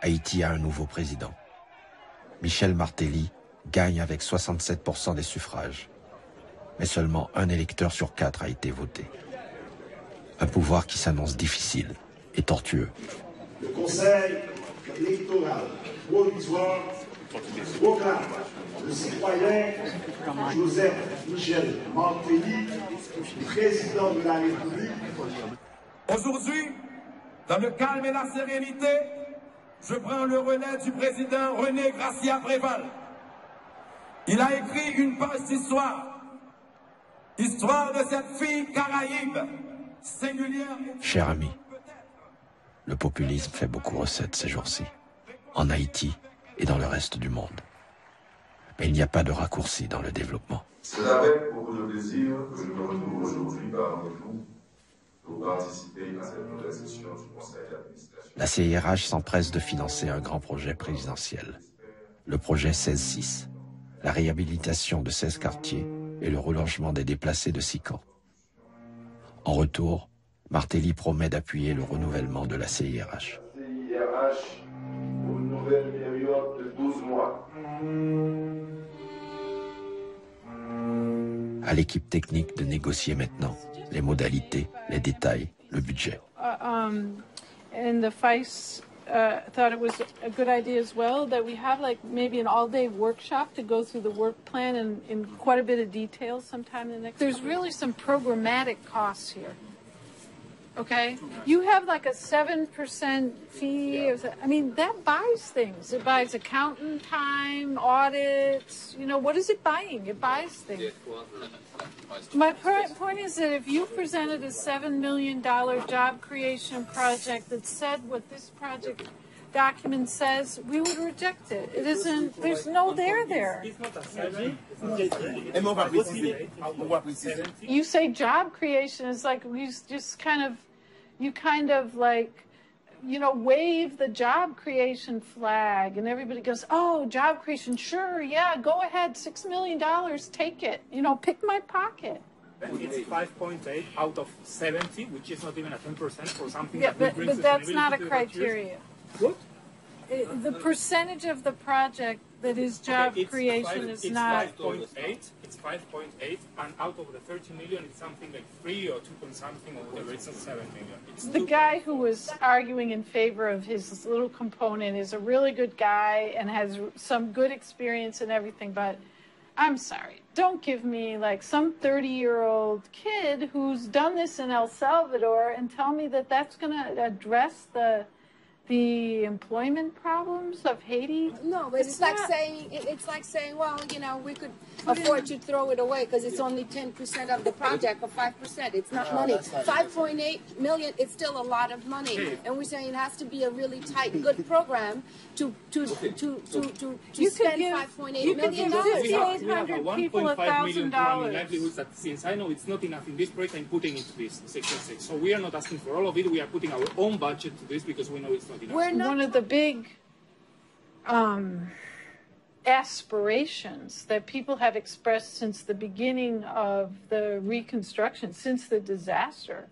Haïti a un nouveau président. Michel Martelly gagne avec 67% des suffrages. Mais seulement un électeur sur 4 a été voté. Un pouvoir qui s'annonce difficile et tortueux. Le Conseil électoral provisoire proclame le citoyen Joseph Michel Martelly, président de la République. Aujourd'hui, dans le calme et la sérénité, je prends le relais du président René Gracia Préval. Il a écrit une page d'histoire, histoire de cette fille caraïbe, singulière. Cher ami, le populisme fait beaucoup recette ces jours-ci, en Haïti et dans le reste du monde. Mais il n'y a pas de raccourci dans le développement. C'est avec beaucoup de plaisir que je me retrouve aujourd'hui parmi vous pour participer à cette nouvelle session du Conseil d'administration. La CIRH s'empresse de financer un grand projet présidentiel, le projet 16-6, la réhabilitation de 16 quartiers et le relogement des déplacés de 6 camps. En retour, Martelly promet d'appuyer le renouvellement de la CIRH. CIRH pour une nouvelle période de 12 mois. À l'équipe technique de négocier maintenant les modalités, les détails, le budget. And the FICE thought it was a good idea as well that we have like maybe an all-day workshop to go through the work plan in quite a bit of detail sometime in the next. There's really some programmatic costs here. Okay, you have like a 7% fee. I mean, that buys things. It buys accountant time, audits. You know, what is it buying? It buys things. My point is that if you presented a $7 million job creation project that said what this project document says, we would reject it. It isn't, there's no there. You say job creation is like, we just you kind of like, you know, wave the job creation flag and everybody goes, oh, job creation, sure, yeah, go ahead, $6 million, take it, you know, pick my pocket. It's 5.8 out of 70, which is not even a 10% for something Yeah, that brings but that's not a sustainability to the criteria. What? The percentage of the project that is job creation is not. It's 5.8, and out of the 30 million, it's something like 3 or 2 point something, or whatever. It's not 7 million. It's The guy who was arguing in favor of his little component is a really good guy and has some good experience and everything, but I'm sorry, don't give me like some 30-year-old kid who's done this in El Salvador and tell me that that's going to address the employment problems of Haiti. No, but it's like saying, well, you know, we could afford to throw it away because it's only 10% of the project or 5%. It's not money. 5.8 million. It's still a lot of money, and we're saying it has to be a really tight, good program to spend 5.8 million dollars. We have $1.5 million programming livelihoods that, since I know it's not enough in this project, I'm putting into this Section 6. So we are not asking for all of it. We are putting our own budget to this because we know it's not enough. One of the big aspirations that people have expressed since the beginning of the reconstruction, since the disaster,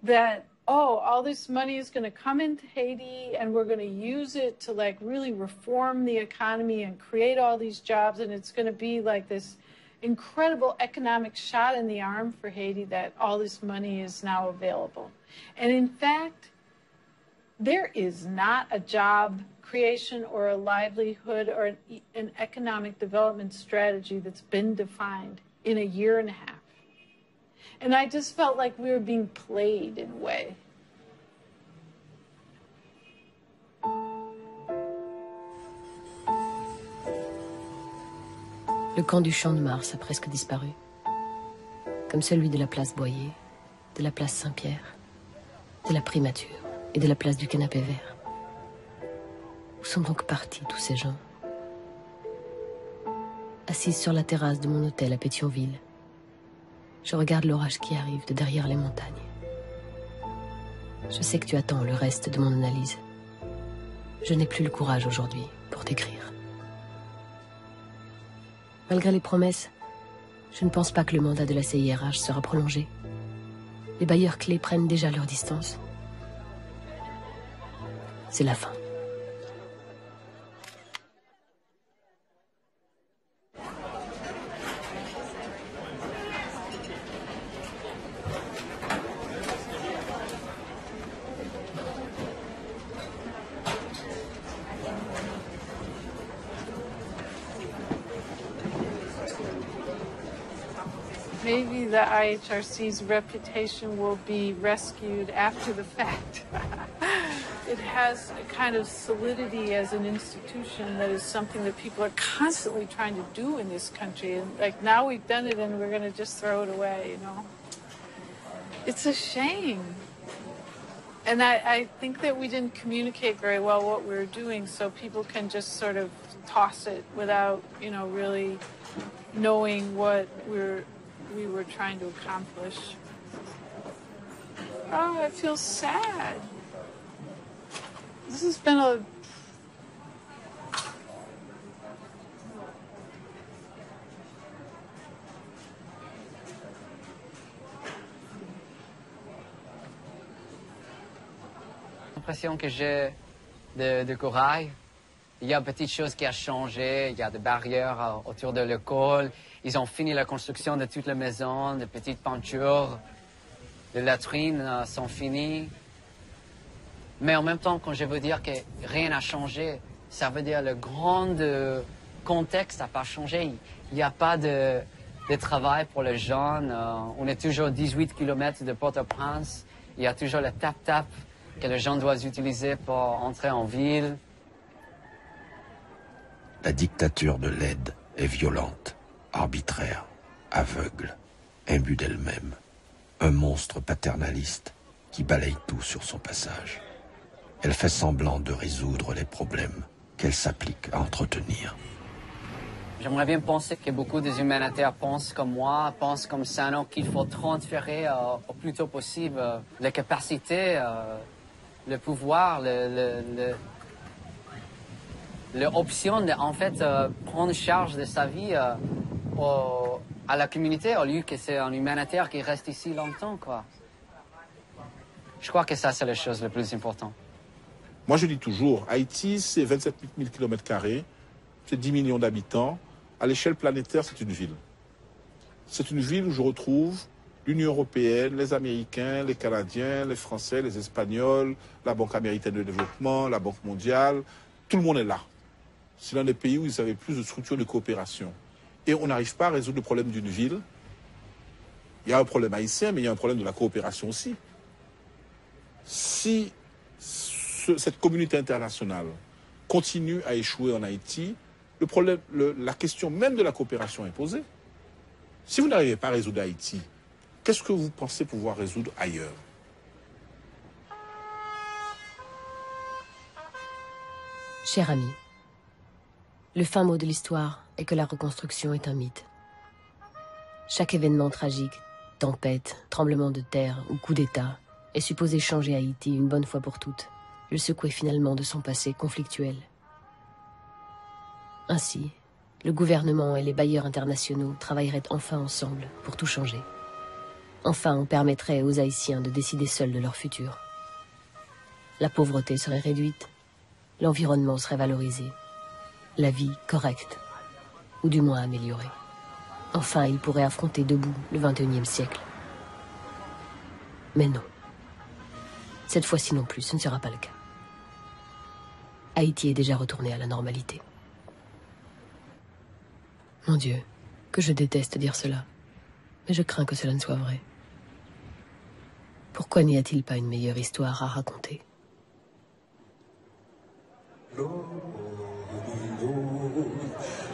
that, oh, all this money is going to come into Haiti and we're going to use it to like really reform the economy and create all these jobs, and it's going to be like this incredible economic shot in the arm for Haiti that all this money is now available. And in fact, there is not a job creation or a livelihood or an economic development strategy that's been defined in a year and a half. And I just felt like we were being played in a way. Le camp du Champ de Mars a presque disparu, comme celui de la place Boyer, de la place Saint-Pierre, de la Primature et de la place du Canapé Vert. Où sont donc partis tous ces gens? Assise sur la terrasse de mon hôtel à Pétionville, je regarde l'orage qui arrive de derrière les montagnes. Je sais que tu attends le reste de mon analyse. Je n'ai plus le courage aujourd'hui pour t'écrire. Malgré les promesses, je ne pense pas que le mandat de la CIRH sera prolongé. Les bailleurs clés prennent déjà leur distance. C'est la fin. maybe the IHRC's reputation will be rescued after the fact. It has a kind of solidity as an institution that is something that people are constantly trying to do in this country. And like now we've done it and we're going to just throw it away, you know. It's a shame. And I think that we didn't communicate very well what we were doing, so people can just sort of toss it without, you know, really knowing what we were trying to accomplish. Oh, I feel sad. This has been a... L'impression que j'ai de corail. Il y a une petite chose qui a changé, il y a des barrières autour de l'école. Ils ont fini la construction de toute la maison, de petites peintures, les latrines sont finies. Mais en même temps, quand je veux dire que rien n'a changé, ça veut dire le grand contexte n'a pas changé. Il n'y a pas de travail pour les jeunes. On est toujours 18 km de Port-au-Prince. Il y a toujours le tap-tap que les gens doivent utiliser pour entrer en ville. La dictature de l'aide est violente, arbitraire, aveugle, imbue d'elle-même. Un monstre paternaliste qui balaye tout sur son passage. Elle fait semblant de résoudre les problèmes qu'elle s'applique à entretenir. J'aimerais bien penser que beaucoup des humanitaires pensent comme moi, pensent comme Sano, qu'il faut transférer au plus tôt possible les capacités, le pouvoir, l'option de en fait prendre charge de sa vie à la communauté au lieu que c'est un humanitaire qui reste ici longtemps, quoi. Je crois que ça, c'est la chose la plus importante. Moi, je dis toujours, Haïti, c'est 27 000 km², c'est 10 millions d'habitants. À l'échelle planétaire, c'est une ville. C'est une ville où je retrouve l'Union européenne, les Américains, les Canadiens, les Français, les Espagnols, la Banque américaine de développement, la Banque mondiale. Tout le monde est là. C'est l'un des pays où ils avaient plus de structures de coopération. Et on n'arrive pas à résoudre le problème d'une ville. Il y a un problème haïtien, mais il y a un problème de la coopération aussi. Si cette communauté internationale continue à échouer en Haïti, le problème, la question même de la coopération est posée. Si vous n'arrivez pas à résoudre Haïti, qu'est-ce que vous pensez pouvoir résoudre ailleurs? Cher ami, le fin mot de l'histoire est que la reconstruction est un mythe. Chaque événement tragique, tempête, tremblement de terre ou coup d'État, est supposé changer Haïti une bonne fois pour toutes, le secouer finalement de son passé conflictuel. Ainsi, le gouvernement et les bailleurs internationaux travailleraient enfin ensemble pour tout changer. Enfin, on permettrait aux Haïtiens de décider seuls de leur futur. La pauvreté serait réduite, l'environnement serait valorisé, la vie correcte, ou du moins améliorée. Enfin, ils pourraient affronter debout le XXIe siècle. Mais non. Cette fois-ci non plus, ce ne sera pas le cas. Haïti est déjà retourné à la normalité. Mon Dieu, que je déteste dire cela, mais je crains que cela ne soit vrai. Pourquoi n'y a-t-il pas une meilleure histoire à raconter?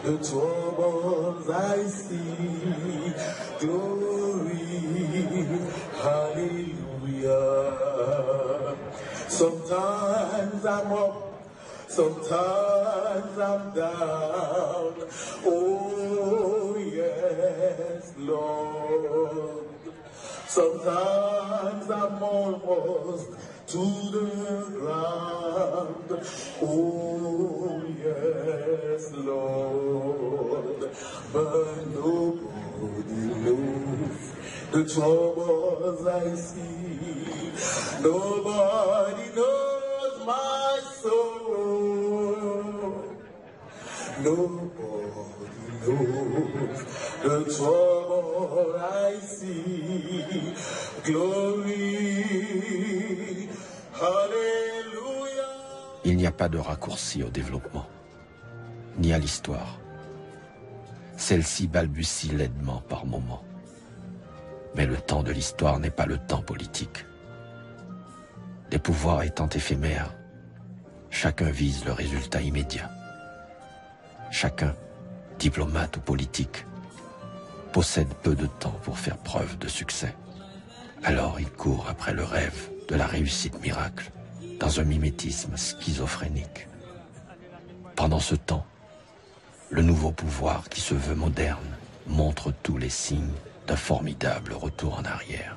The troubles I see, glory, hallelujah. Sometimes I'm up, sometimes I'm down. Oh yes, Lord. Sometimes I'm almost to the ground. Oh yes, Lord. But nobody knows the troubles I see. Nobody knows my soul. Nobody knows the trouble I see. Glory, hallelujah. Il n'y a pas de raccourci au développement, ni à l'histoire. Celle-ci balbutie laidement par moments. Mais le temps de l'histoire n'est pas le temps politique. Les pouvoirs étant éphémères, chacun vise le résultat immédiat. Chacun, diplomate ou politique, possède peu de temps pour faire preuve de succès. Alors il court après le rêve de la réussite miracle, dans un mimétisme schizophrénique. Pendant ce temps, le nouveau pouvoir qui se veut moderne montre tous les signes d'un formidable retour en arrière.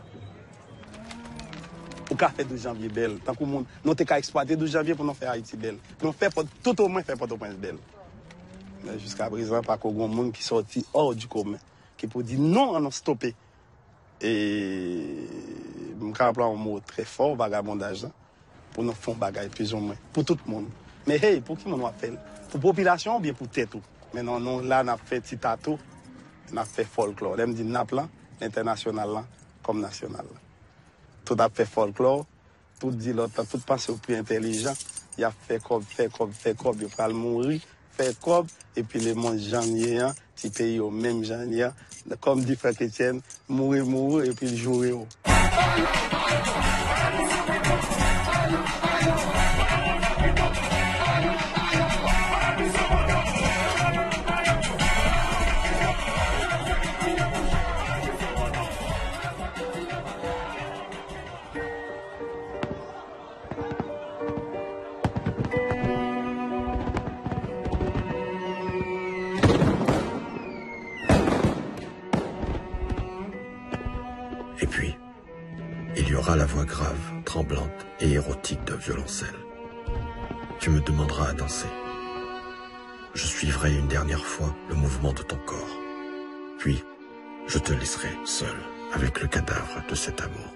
Au café 12 janvier belle, tant que nous avons exploité 12 janvier pour nous faire Haïti belle. Nous faisons tout au moins faire Port-au-Prince belle. Mais jusqu'à présent, pas qu'il y a un monde qui sorti hors du commun, qui peut dire non, on a stoppé. Et je vais rappeler un mot très fort, vagabondage, pour nous faire bagaille plus ou moins, pour tout le monde. Mais hey, pour qui on va faire? Pour la population ou bien pour tête? Mais non, non, là, on a fait petit tatou, on a fait folklore. On dit NAP, international, comme national. Tout a fait folklore, tout dit l'autre, tout pense au plus intelligent. Il a fait comme, il va mourir, fait comme, et puis les mondes janvier, petit pays au même janvier, comme dit Frère Etienne, mourir, et puis jouer. Et puis, il y aura la voix grave, tremblante et érotique d'un violoncelle. Tu me demanderas à danser. Je suivrai une dernière fois le mouvement de ton corps. Puis, je te laisserai seul avec le cadavre de cet amour.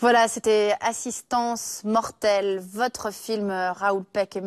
Voilà, c'était Assistance mortelle, votre film Raoul Peck et